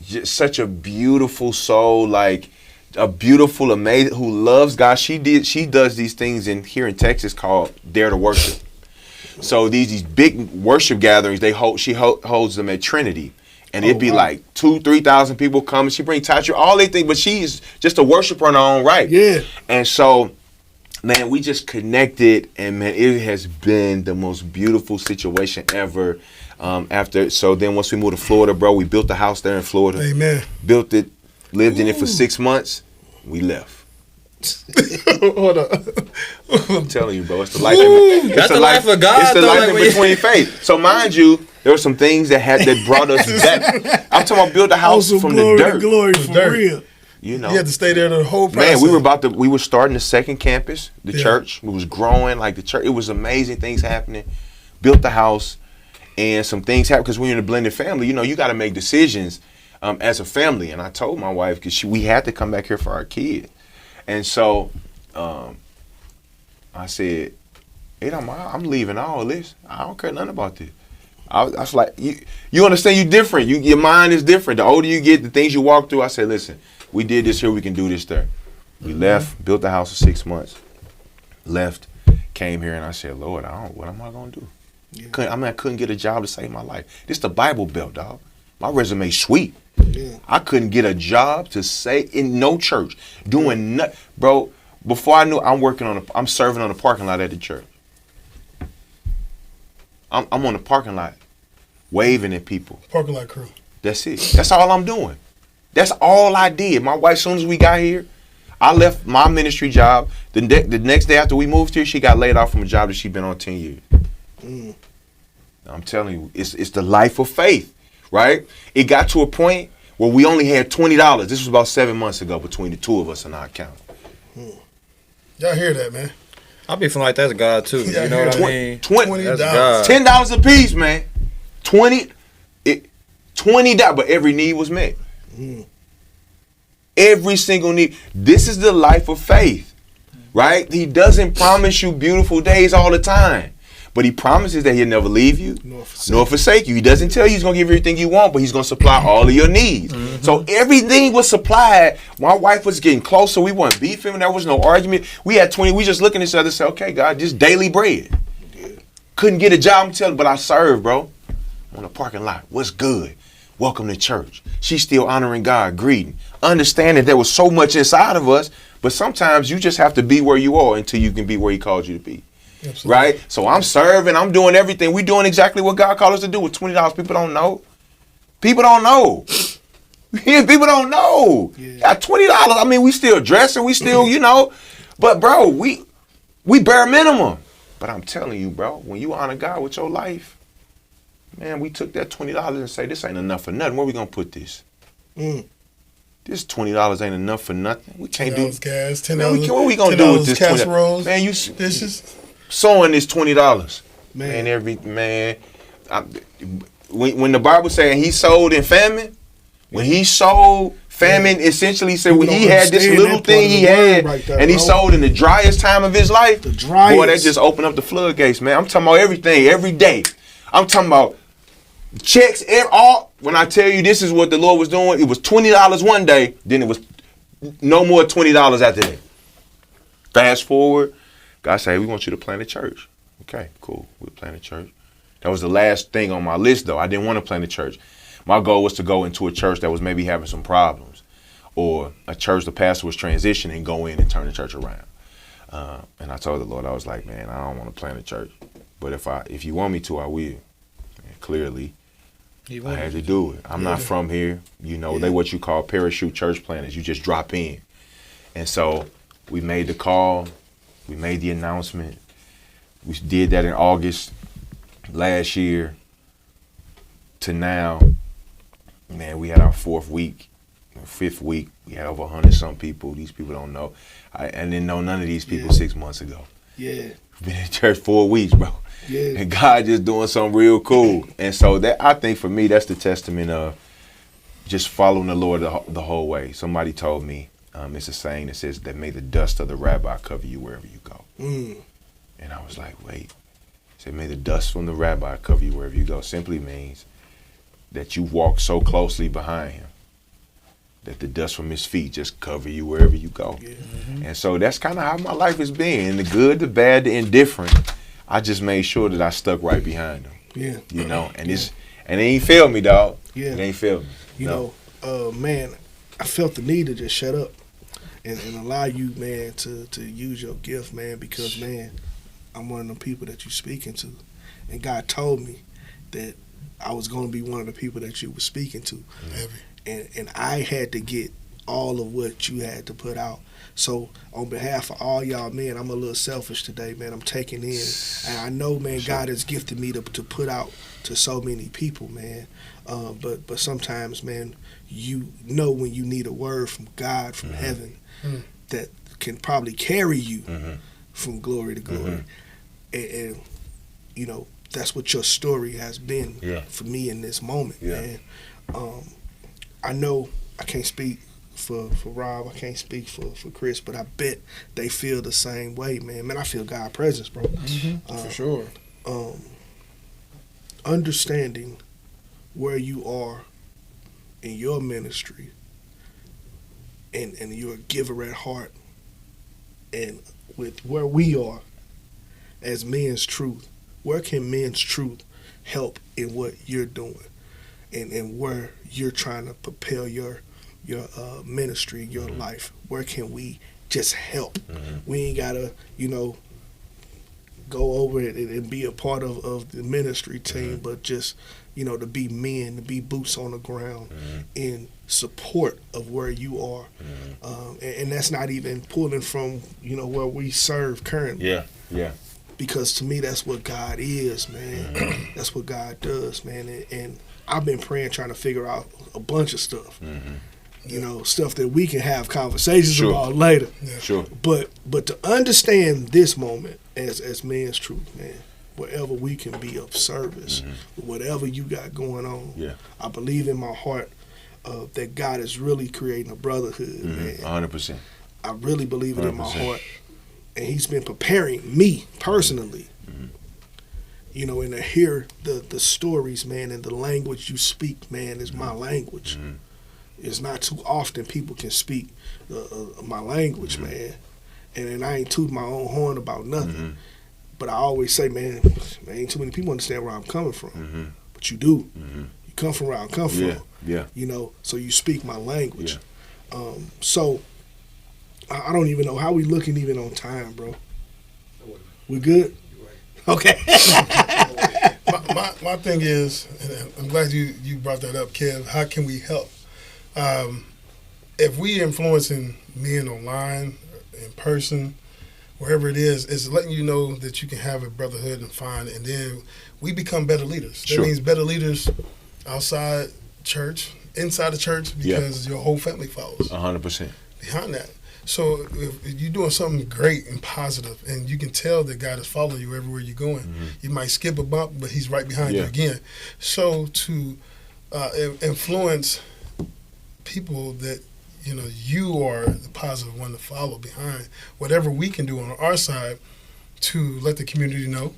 Just such a beautiful soul, like a beautiful, amazing, who loves God. She does these things here in Texas called Dare to Worship. So these big worship gatherings, she holds them at Trinity. And it'd be like 2,000-3,000 people coming. She bring Tasha, all they think, but she's just a worshiper in her own right. Yeah. And so, man, we just connected, and man, it has been the most beautiful situation ever. So then once we moved to Florida, bro, we built a house there in Florida. Amen. Built it, lived in it for 6 months. We left. Hold up. I'm telling you, bro, it's the life. It's the life of God. It's the life in between faith. So mind you, there were some things that brought us back. I'm talking about build a house from the dirt. Glory for real. You know, You had to stay there the whole process. Man, we were starting the second campus, the church. We was growing like the church. It was amazing things happening. Built the house, and some things happened because when you're in a blended family, you know, you got to make decisions as a family. And I told my wife because we had to come back here for our kid, and so I said, "Hey, I'm leaving all this. I don't care nothing about this." I was like, "You understand? You different. Your mind is different. The older you get, the things you walk through." I said, "Listen, we did this here. We can do this there." We left, built the house for 6 months, left, came here, and I said, "Lord, what am I gonna do?" Yeah. I couldn't get a job to save my life. This the Bible Belt, dog. My resume sweet. Yeah. I couldn't get a job to say in no church, doing nothing, bro. Before I knew, I'm serving on the parking lot at the church. I'm on the parking lot, waving at people. Parking lot crew. That's it. That's all I'm doing. That's all I did. My wife, as soon as we got here, I left my ministry job. The next day after we moved here, she got laid off from a job that she'd been on 10 years. I'm telling you, it's the life of faith, right? It got to a point where we only had $20. This was about 7 months ago between the two of us in our account. Y'all hear that, man? I be feeling like that's God too. You know what I mean? $20. $10 a piece, man. $20, but every need was met. Every single need. This is the life of faith, right? He doesn't promise you beautiful days all the time, but he promises that he'll never leave you nor forsake you. He doesn't tell you he's going to give you everything you want, but he's going to supply all of your needs. So everything was supplied. My wife was getting closer. We weren't beefing. There was no argument. We had 20. We just looking at each other and said, okay, God, just daily bread. Couldn't get a job, I'm telling you, but I served, bro. On the parking lot. What's good? Welcome to church. She's still honoring God, greeting. Understanding there was so much inside of us, but sometimes you just have to be where you are until you can be where he called you to be. Absolutely. Right? So I'm serving, I'm doing everything. We're doing exactly what God called us to do with $20. People don't know. People don't know. People don't know. Yeah. Got $20. I mean, we still dressing, we still, you know. But bro, we bare minimum. But I'm telling you, bro, when you honor God with your life, man, we took that $20 and say, this ain't enough for nothing. Where we gonna put this? This $20 ain't enough for nothing. We can't do gas. $10. What we gonna do with this casseroles? Man, you dishes. Sowing this $20. When the Bible saying he sold in famine, when he sold famine, essentially said when he had this little thing he had, right there, and he sold in the driest time of his life, boy, that just opened up the floodgates, man. I'm talking about everything, every day. I'm talking about checks, when I tell you this is what the Lord was doing, it was $20 one day, then it was no more $20 after that. Fast forward, God said, hey, we want you to plant a church. Okay, cool, we'll plant a church. That was the last thing on my list, though. I didn't want to plant a church. My goal was to go into a church that was maybe having some problems, or a church the pastor was transitioning, go in and turn the church around. And I told the Lord, I was like, man, I don't want to plant a church, but if you want me to, I will. And clearly, I had to do it. I'm not from here. You know, they what you call parachute church planters. You just drop in. And so we made the call. We made the announcement. We did that in August last year to now. Man, we had our 5th week. We had over 100-some people. These people don't know. I didn't know none of these people 6 months ago. Yeah. Been in church 4 weeks, bro. Yeah. And God just doing something real cool. And so that, I think for me, that's the testament of just following the Lord the whole way. Somebody told me, it's a saying that says that may the dust of the rabbi cover you wherever you go. And I was like, wait. It said, may the dust from the rabbi cover you wherever you go. Simply means that you walk so closely behind him that the dust from his feet just cover you wherever you go. Yeah. And so that's kind of how my life has been. The good, the bad, the indifferent. I just made sure that I stuck right behind him. Yeah. You know, and it ain't failed me, dog. Yeah. It ain't failed me. You know, man, I felt the need to just shut up and allow you, man, to use your gift, man, because, man, I'm one of the people that you're speaking to. And God told me that I was going to be one of the people that you were speaking to. And I had to get all of what you had to put out. So on behalf of all y'all, man, I'm a little selfish today, man. I'm taking in. And I know, man, God has gifted me to put out to so many people, man. But sometimes, man, you know when you need a word from God, from heaven, that can probably carry you from glory to glory. And, you know, that's what your story has been for me in this moment, man. I know I can't speak for Rob, I can't speak for Chris, but I bet they feel the same way, man. Man, I feel God's presence, bro. For sure. Understanding where you are in your ministry and you're a giver at heart, and with where we are as men's truth, where can men's truth help in what you're doing and where you're trying to propel your ministry, your life? Where can we just help? We ain't gotta, you know, go over it and be a part of the ministry team, but just, you know, to be men, to be boots on the ground in support of where you are. And that's not even pulling from, you know, where we serve currently. Yeah. Because to me, that's what God is, man. That's what God does, man. And I've been praying, trying to figure out a bunch of stuff. You know, stuff that we can have conversations about later. But to understand this moment as men's truth, man, wherever we can be of service, whatever you got going on, I believe in my heart that God is really creating a brotherhood, man. 100%. I really believe it in my heart. And he's been preparing me personally, you know, and to hear the stories, man, and the language you speak, man, is my language. It's not too often people can speak my language, man. And I ain't tooting my own horn about nothing. But I always say, man, ain't too many people understand where I'm coming from. But you do. You come from where I come from. You know, so you speak my language. So I don't even know how we looking even on time, bro. We good? Okay. my thing is, and I'm glad you brought that up, Kev. How can we help? If we influencing men online, in person, wherever it is, it's letting you know that you can have a brotherhood and find, and then we become better leaders. That means better leaders outside church, inside the church, because your whole family follows. 100%. Behind that. So if you're doing something great and positive, and you can tell that God is following you everywhere you're going, you might skip a bump, but he's right behind you again. So to influence people that, you know, you are the positive one to follow behind, whatever we can do on our side to let the community know,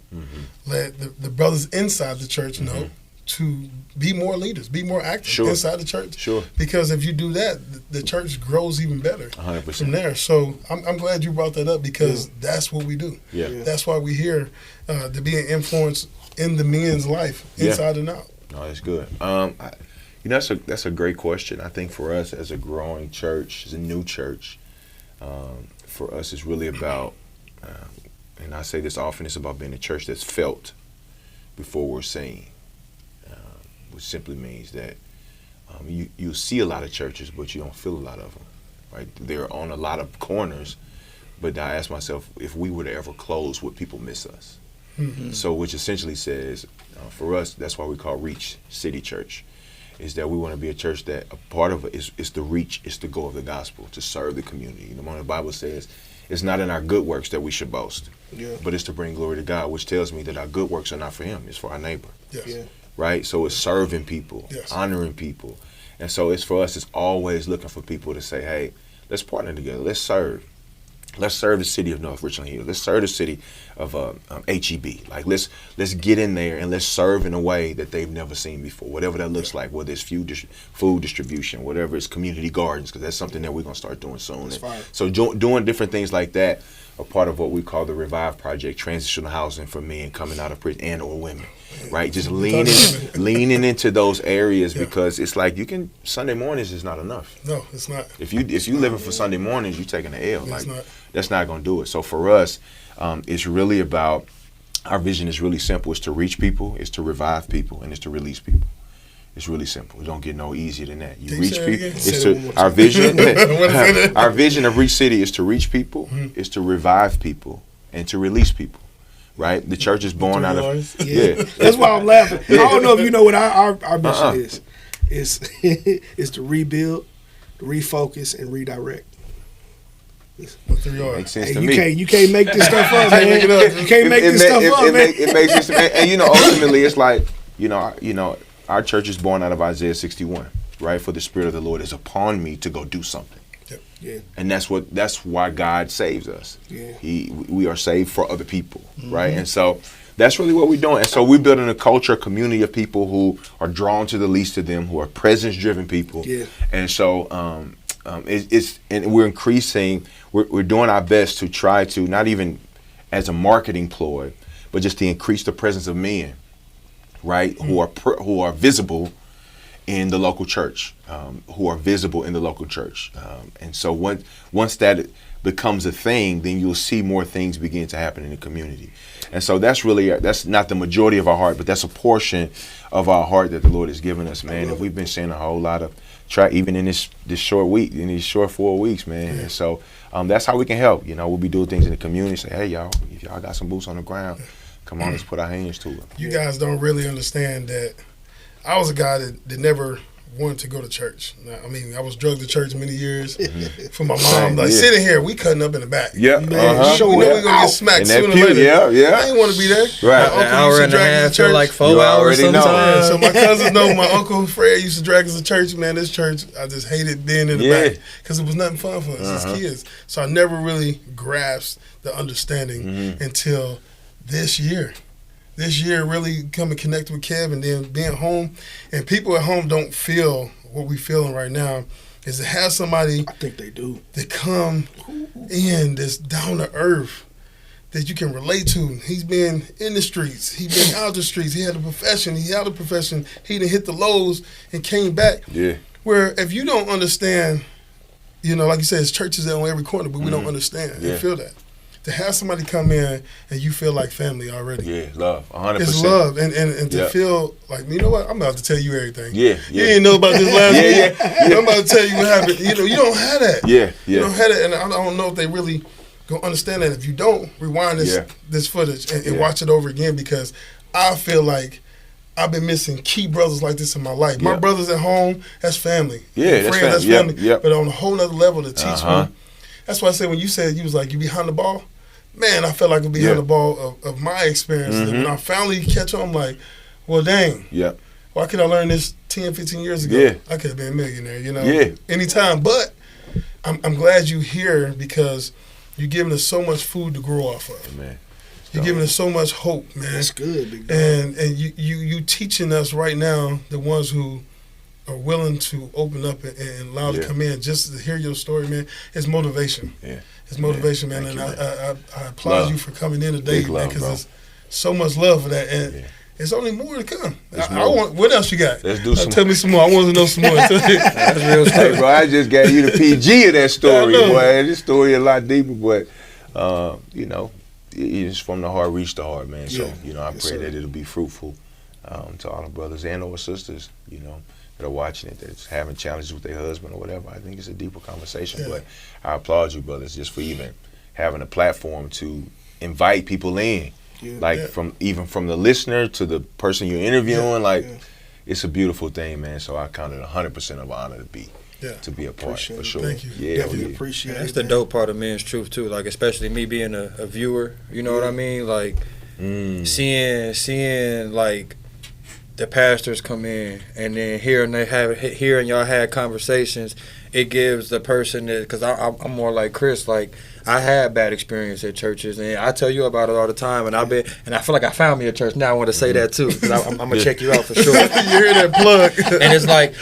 let the brothers inside the church know, to be more leaders, be more active inside the church. Because if you do that, the church grows even better 100%. from there. So I'm glad you brought that up, because that's what we do. That's why we're here, to be an influence in the men's life, inside and out. No, that's good. You know, that's a great question. I think for us as a growing church, as a new church, for us it's really about, and I say this often, it's about being a church that's felt before we're seen. Which simply means that you see a lot of churches, but you don't feel a lot of them, right? They're on a lot of corners, but I ask myself, if we were to ever close, would people miss us? So which essentially says, for us, that's why we call Reach City Church, is that we want to be a church that a part of it is the reach, is the goal of the gospel, to serve the community. You know, when the Bible says it's not in our good works that we should boast, but it's to bring glory to God, which tells me that our good works are not for him, it's for our neighbor. Yes. Yeah. Right? So it's serving people, honoring people. And so it's for us, it's always looking for people to say, hey, let's partner together, let's serve. Let's serve the city of North Richland Hills. Let's serve the city of HEB. Like let's get in there and let's serve in a way that they've never seen before. Whatever that looks like, whether it's food distribution, whatever it's community gardens, because that's something that we're gonna start doing soon. So doing different things like that are part of what we call the Revive Project, transitional housing for men coming out of prison and or women. Right, just leaning into those areas because it's like Sunday mornings is not enough. No, it's not. If you living for Sunday mornings, you taking the L. It's not. That's not going to do it. So for us, it's really about, our vision is really simple. It's to reach people, it's to revive people, and it's to release people. It's really simple. It don't get no easier than that. You reach people. It's to our vision. Our vision of Reach City is to reach people, is to revive people, and to release people. Right? The church is born out of That's why I'm laughing. I don't know if you know what our mission is. Is to rebuild, to refocus, and redirect. Makes sense to me. You can't make this stuff up, man. You can't make this stuff up, man. It makes sense to me. And ultimately, it's like our church is born out of Isaiah 61. Right? For the Spirit of the Lord is upon me to go do something. Yeah. And that's why God saves us. Yeah. We are saved for other people, right? And so that's really what we're doing. And so we're building a culture, a community of people who are drawn to the least of them, who are presence-driven people. Yeah. And so and we're increasing. We're doing our best to try to, not even as a marketing ploy, but just to increase the presence of men, right? Who are visible in the local church, who are visible in the local church. And so once that becomes a thing, then you'll see more things begin to happen in the community. And so that's not the majority of our heart, but that's a portion of our heart that the Lord has given us, man. And we've been seeing a whole lot of even in this short week, in these short 4 weeks, man. Yeah. And so that's how we can help. We'll be doing things in the community, say, hey, y'all, if y'all got some boots on the ground, come on, let's put our hands to it. You guys don't really understand that I was a guy that never wanted to go to church. I mean, I was drugged to church many years for my mom. Like, sitting here, we cutting up in the back. Yeah. Man, we know we're going to get smacked sooner or later. Yeah. I didn't want to be there. Right. My An hour and a half to like 4 hours sometimes. So my cousins know my uncle Fred used to drag us to church. Man, this church, I just hated being in the back because it was nothing fun for us as kids. So I never really grasped the understanding until this year. This year, really coming connected with Kev and then being home. And people at home don't feel what we feeling right now, is to have somebody, I think they do, that come in that's down to earth, that you can relate to. He's been in the streets. He's been out the streets. He had a profession. He had a profession. He done hit the lows and came back. Yeah. Where if you don't understand, like you said, it's churches on every corner, but we don't understand and feel that. To have somebody come in and you feel like family already. Yeah, love, 100%. It's love, and to feel like, you know what, I'm about to tell you everything. Yeah. You didn't know about this last week. I'm about to tell you what happened. You don't have that. Yeah. You don't have that, and I don't know if they really gonna understand that. If you don't, rewind this footage and watch it over again, because I feel like I've been missing key brothers like this in my life. My brothers at home, that's family. Yeah, that's family. But on a whole nother level to teach me. That's why I said when you said you was like, you behind the ball, man, I felt like I'm behind the ball of my experience. When I finally catch on, I'm like, well, dang. Yeah. Why could I learn this 10, 15 years ago? Yeah. I could have been a millionaire, Yeah. anytime. But I'm glad you're here because you're giving us so much food to grow off of. Man. You're giving us so much hope, man. That's good, big dog. And you teaching us right now, the ones who are willing to open up and allow to come in, just to hear your story, man. It's motivation. Yeah. It's motivation, man. And I applaud you for coming in today, man, because there's so much love for that. And it's only more to come. I want. What else you got? Let's do some. Tell me some more. I want to know some more. That's real stuff. Hey, bro, I just gave you the PG of that story, boy. This story a lot deeper, but it's from the heart, reach the heart, man. So I pray that it'll be fruitful to all the brothers and or sisters, that are watching it, that's having challenges with their husband or whatever. I think it's a deeper conversation, but I applaud you, brothers, just for even having a platform to invite people in from the listener to the person you're interviewing, it's a beautiful thing, man. So I count it 100% of an honor to be a part, for sure. Thank you. Yeah, Definitely appreciate it. That's the dope part of Men's Truth too. Like, especially me being a viewer, you know what I mean? Like seeing like the pastors come in and then hearing y'all had conversations. It gives the person that, because I'm more like Chris, like I had bad experience at churches, and I tell you about it all the time. And I feel like I found me a church now. I want to say that too, because I'm gonna check you out for sure. You hear that plug? And it's like,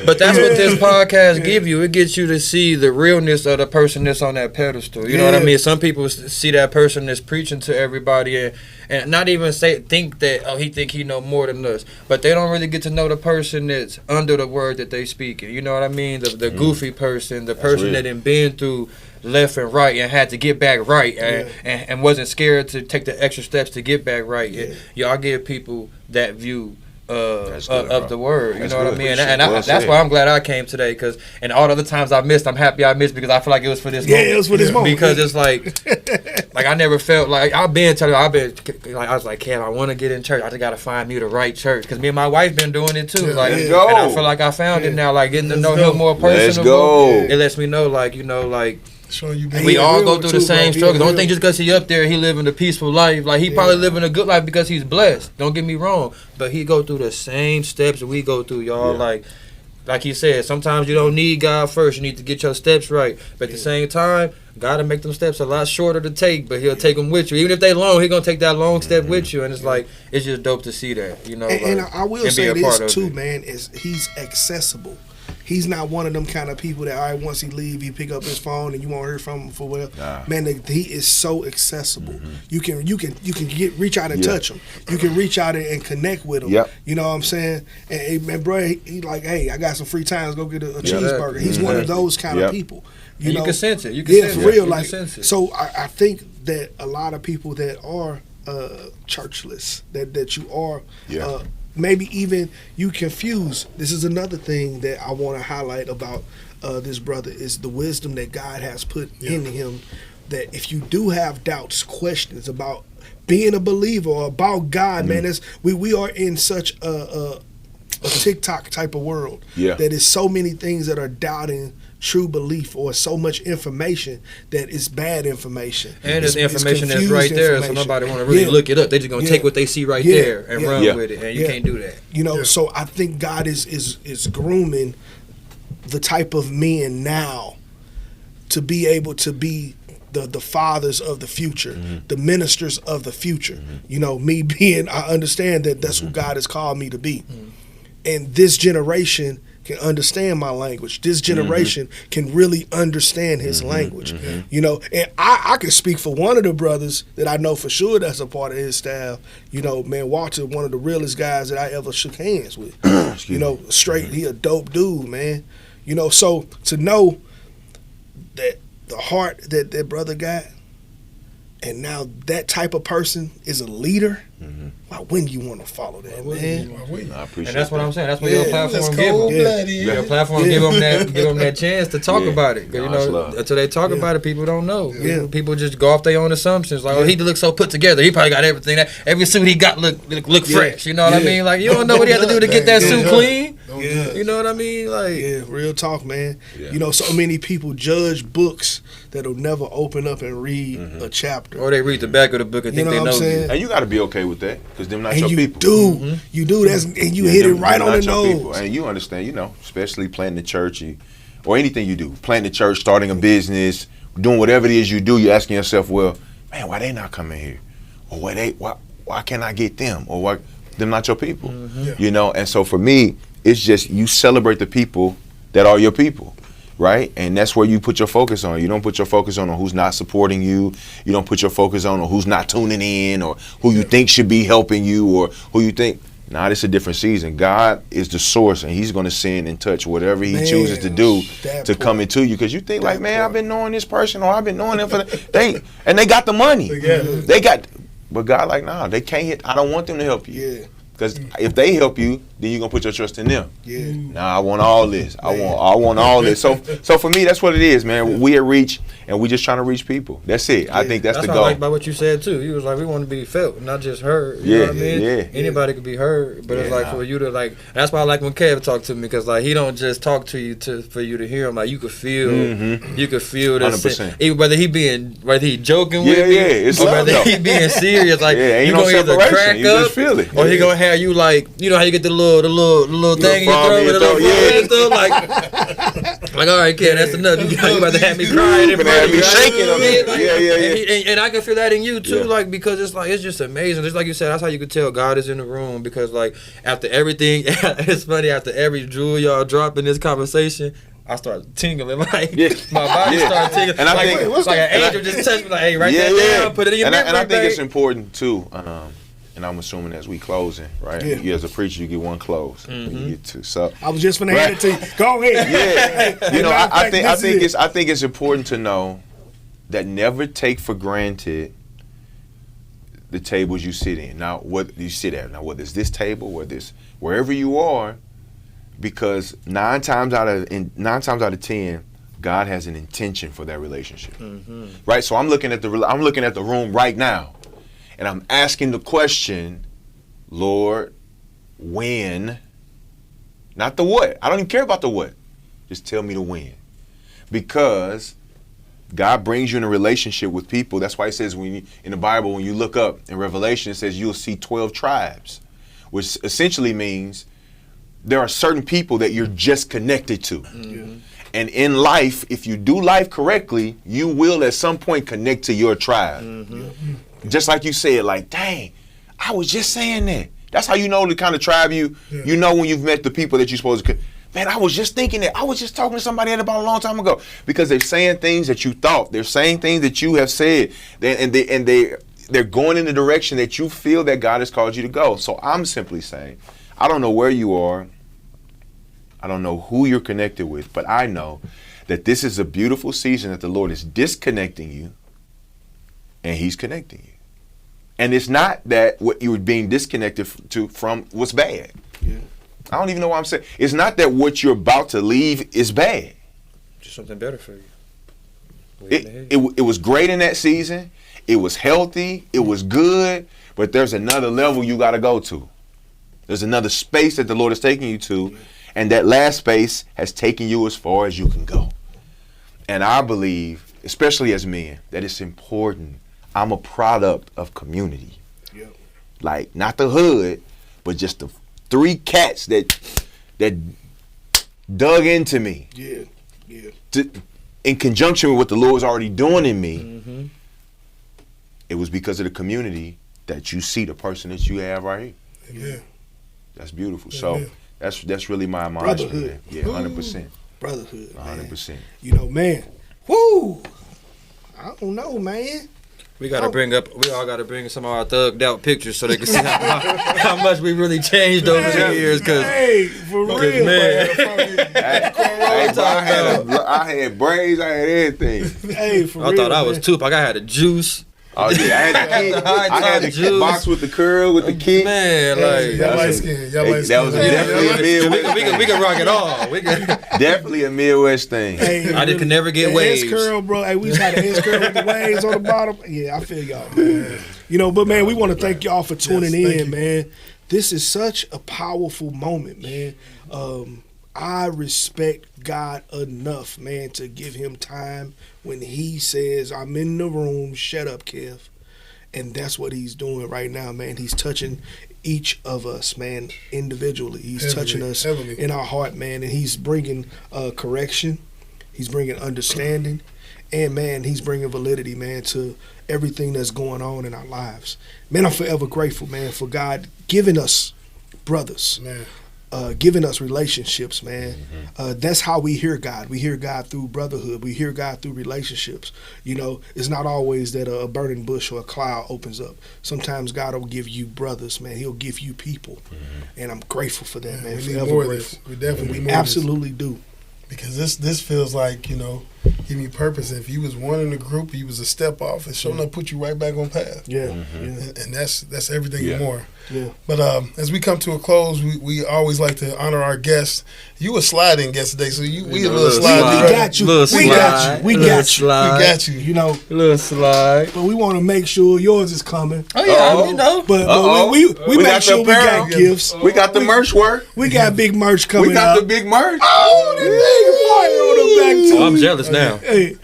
but that's what this podcast give you. It gets you to see the realness of the person that's on that pedestal. You know what I mean? Some people see that person that's preaching to everybody and not even think that he think he know more than us, but they don't really get to know the person that's under the word that they speaking. You know what I mean? The goofy person, the person that done been through left and right and had to get back right and wasn't scared to take the extra steps to get back right. Y'all give people that view of the word. You know what I mean? And that's why I'm glad I came today, and all the other times I missed, I'm happy I missed, because I feel like it was for this moment. Yeah, it was for this moment. Because it's like I never felt like I was like, Cam, I want to get in church. I just got to find me the right church, because me and my wife been doing it too. And I feel like I found it now. Like getting to know him more personally. Let's go. It lets me know, Showing you we all go through the same struggle. Don't think just because he up there, he living a peaceful life. Like he probably living a good life because he's blessed. Don't get me wrong, but he go through the same steps that we go through, y'all. Like he said, sometimes you don't need God first. You need to get your steps right. But at the same time, God will make them steps a lot shorter to take, but he'll take them with you. Even if they long, he gonna take that long step with you. And it's like, it's just dope to see that, you know. And I will say this too, man, is he's accessible. He's not one of them kind of people that, all right, once he leave, he pick up his phone and you won't hear from him for well. Man, he is so accessible. You can reach out and touch him. You can reach out and connect with him. You know what I'm saying? And bro, he like, hey, I got some free time. Let's go get a cheeseburger. He's one of those kind of people. You know? Can sense it. You can sense for it. real. You like, can sense it. So I think that a lot of people that are churchless, that you are. Maybe even you confuse. This is another thing that I want to highlight about this brother is the wisdom that God has put in him. That if you do have doubts, questions about being a believer or about God, man, we are in such a TikTok type of world. That is so many things that are doubting true belief, or so much information that is bad information. And there's information that's right there, so nobody want to really look it up. They're just going to take what they see right there and run with it, and you can't do that. You know, so I think God is grooming the type of men now to be able to be the fathers of the future, the ministers of the future. You know, me being, I understand that that's who God has called me to be. And this generation can understand my language. This generation can really understand his language. You know, and I can speak for one of the brothers that I know for sure that's a part of his staff. You know, man, Walter, one of the realest guys that I ever shook hands with. You know, straight, he a dope dude, man. You know, so to know that the heart that that brother got, and now that type of person is a leader, why wouldn't you want to follow that, man? I appreciate and that's what that. I'm saying. That's what your platform give them. Your platform give them that chance to talk about it. You know, until they talk about it, people don't know. People just go off their own assumptions. Like, oh, he looks so put together. He probably got everything. Every suit he got look fresh. You know what I mean? Like, you don't know what he had to do to get that suit clean. You know what I mean? Like, real talk, man. You know, so many people judge books that'll never open up and read a chapter. Or they read the back of the book and think they know you. And you got to be okay with that, because them not and your you people. You do. That's and you hit it right on the nose. People. And you understand, you know, especially planting the church or anything you do, planting the church, starting a business, doing whatever it is you do. You're asking yourself, well, man, why they not coming here, or why can't I get them, or why them not your people? You know, and so for me, it's just you celebrate the people that are your people. Right? And that's where you put your focus on. You don't put your focus on who's not supporting you. You don't put your focus on who's not tuning in, or who you think should be helping you, or who you think, nah, this is a different season. God is the source, and he's going to send and touch whatever he chooses to do to come into you. Because you think like, man, I've been knowing this person, or I've been knowing them and they got the money. But God like, nah, they can't I don't want them to help you. Because if they help you, then you're gonna put your trust in them. Yeah. Nah, I want all this. I want all this. So for me, that's what it is, man. We at Reach, and we just trying to reach people. That's it. I think that's the what goal. I like about what you said too. You was like, we want to be felt, not just heard. You know what I mean? Anybody could be heard, but it's like for you to like. That's why I like when Kev talk to me, because like he don't just talk to you for you to hear him. Like you could feel, you could feel this. 100%. Even whether he joking with me, it's or whether he being serious. Like ain't you no gonna either separation. crack You up, just feel it. or he gonna have you like, you know how you get the little thing in your throat with a little and stuff like all right, kid, that's enough. You about to have me crying in front of you, shaking. And I can feel that in you too, like because it's just amazing. Just like you said, that's how you could tell God is in the room, because like after everything, it's funny, after every jewel y'all drop in this conversation, I start tingling, like my body starts tingling, and I like, think, like an angel just touched me, like, hey, write that down, put it in your memory. And I think it's important too. And I'm assuming as we closing, right? You as a preacher, you get one close, you get two. So I was just gonna hand it to you. Go ahead. You know, I think it's important to know that never take for granted the tables you sit in. Now, what you sit at, now whether it's this table, whether it's wherever you are, because nine times out of 10, God has an intention for that relationship, right? So I'm looking at the room right now. And I'm asking the question, Lord, when? Not the what. I don't even care about the what. Just tell me the when. Because God brings you in a relationship with people. That's why it says in the Bible, when you look up in Revelation, it says you'll see 12 tribes, which essentially means there are certain people that you're just connected to. And in life, if you do life correctly, you will at some point connect to your tribe. Just like you said, like, dang, I was just saying that. That's how you know the kind of tribe you know when you've met the people that you're supposed to. Man, I was just thinking that. I was just talking to somebody about a long time ago. Because they're saying things that you thought. They're saying things that you have said. They're going in the direction that you feel that God has called you to go. So I'm simply saying, I don't know where you are. I don't know who you're connected with. But I know that this is a beautiful season that the Lord is disconnecting you. And he's connecting you. And it's not that what you were being disconnected from was bad. I don't even know what I'm saying. It's not that what you're about to leave is bad. Just something better for you. It was great in that season. It was healthy. It was good. But there's another level you got to go to. There's another space that the Lord is taking you to. And that last space has taken you as far as you can go. And I believe, especially as men, that it's important. I'm a product of community. Like, not the hood, but just the 3 cats that dug into me. In conjunction with what the Lord's already doing in me. It was because of the community that you see the person that you have right here. That's beautiful. So that's really my mantra. Brotherhood. Yeah, 100%. Brotherhood. 100%. You know, man. Woo! I don't know, man. We all gotta bring some of our thugged out pictures so they can see how much we really changed over the years. Cause, for real, man. I had braids, I had everything. Hey, for real. I thought I was Tupac. I had a juice. Oh yeah, I had the box with the curl with the kick. Man, like y'all light skin. That was definitely a Midwest. We can rock it all. Definitely a Midwest thing. Hey, I just could never get waves. S curl, bro. Hey, we just had an S curl with the waves on the bottom. Yeah, I feel y'all, man. You know, but man, we want to thank y'all for tuning in, man. This is such a powerful moment, man. I respect God enough, man, to give him time when he says, I'm in the room, shut up, Kev. And that's what he's doing right now, man. He's touching each of us, man, individually. He's touching us in our heart, man, and he's bringing correction. He's bringing understanding. And, man, he's bringing validity, man, to everything that's going on in our lives. Man, I'm forever grateful, man, for God giving us brothers. Man. Giving us relationships, man. That's how we hear God. We hear God through brotherhood. We hear God through relationships. You know, it's not always that a burning bush or a cloud opens up. Sometimes God will give you brothers, man. He'll give you people. And I'm grateful for that, man. We need more of this. We definitely absolutely do. Because this feels like, you know, give you purpose. If you was one in the group, you was a step off, and sure enough put you right back on path. Yeah. And that's everything and more. Yeah. But as we come to a close, we always like to honor our guests. You a sliding guest today, so we a little slide. We got you. We got you. We got you. We got you. You know, Little slide. but we want to make sure yours is coming. Oh yeah, you know. But we make got sure the we got apparel. gifts. We got the merch work. We got big merch coming We got out. the big merch. Oh, the big fire on the back too. I'm jealous now. Hey,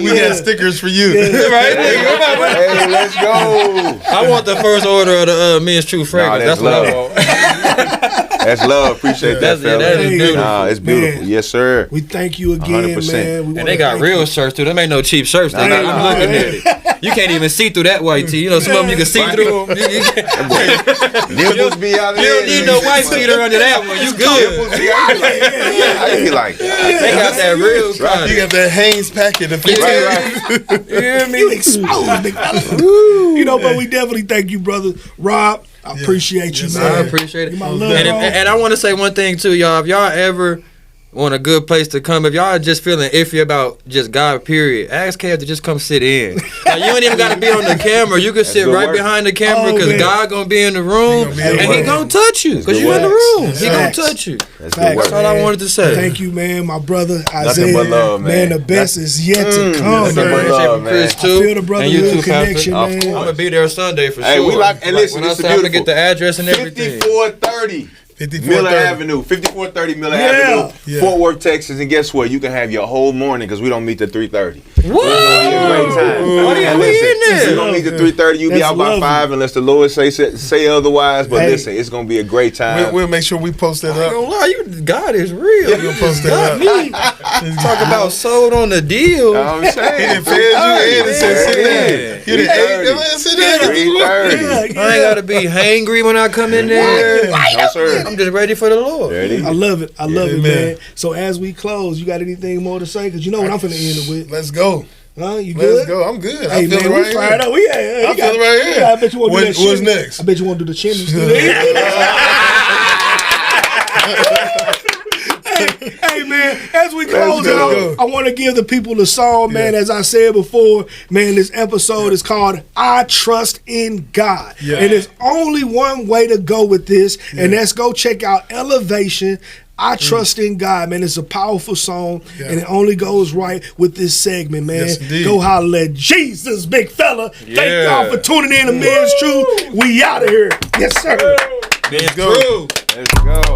We got stickers for you. Right? Hey, let's go. I want the first order of the men's true fragrance. that's That's what I love. want. That's love. Appreciate that, That's- fella. that is beautiful. Nah, it's beautiful. Man. Yes, sir. we thank you again, 100%. man. We And wanna they got thank real you. shirts too. Them ain't no cheap shirts. Nah, I'm looking at it. You can't even see through that white tee. You know, some of them you can see through them. Nipples be out You there. don't need no white beater under that one. You good. I be like, They got that real You kind. got that Hanes packet of 15. right. You hear me? You exposed, big fella. You know, but we definitely thank you, brother Rob. I appreciate you, Yes, man. I appreciate it. You my little And, bro. and I want to say one thing too, y'all. If y'all ever want a good place to come, if y'all are just feeling iffy about just God, period, ask Kev to just come sit in. Now, you ain't even got to be on the camera. You can sit good right work. behind the camera Oh, because man. God gonna be in the room He gonna be in the and He room. gonna touch you because good you in the work. room. He gonna Facts. touch you. That's Facts. good That's work. all I wanted to say. Thank you, man. My brother Isaiah. but love, man. The best is yet to come, nothing but man. love. Appreciate Chris man. too. I feel the brotherhood and you too, connection, Pastor. man. I'm gonna be there Sunday for Hey, sure. we like, and listen, when I this is say I'm gonna beautiful. get the address and everything. 5430 Miller Avenue, 5430 Miller Avenue, Yeah. Fort Worth, Texas. And guess what? You can have your whole morning because we don't meet at 3:30. What? Great time. Oh, yeah, And we listen, in there. we don't meet at 3:30. You be That's out by lovely. 5 unless the Lord say otherwise. But Hey. listen, it's gonna be a great time. We'll make sure we post that I ain't up. gonna lie, God is real. We'll post that God, up. me. Talk about sold on the deal. You know what I'm saying? He done fed you in and said, sit Yeah. down. You done ate them and sit down. 3:30. I ain't gotta be hangry when I come in there. No, sir. I'm just ready for the Lord. There it is. I love it. I love it, Amen. man. So as we close, you got anything more to say? Because you know what I'm finna end it with. Let's go. Huh? You Let's good? go. I'm good. Hey, I feel man, it we right fired here. up. I feel it right here. I bet you want to do that shit. What's next? I bet you want to do the chimneys. Hey man, as we close go. out, I want to give the people the song, man. As I said before, man, this episode is called "I Trust in God," Yeah. and there's only one way to go with this, and that's go check out Elevation. I trust in God, man. It's a powerful song, and it only goes right with this segment, man. Yes, indeed. Go holler at Jesus, big fella. Thank Yeah. y'all for tuning in to Men's Truth. We out of here. Yes, sir. Being go. true. Let's go.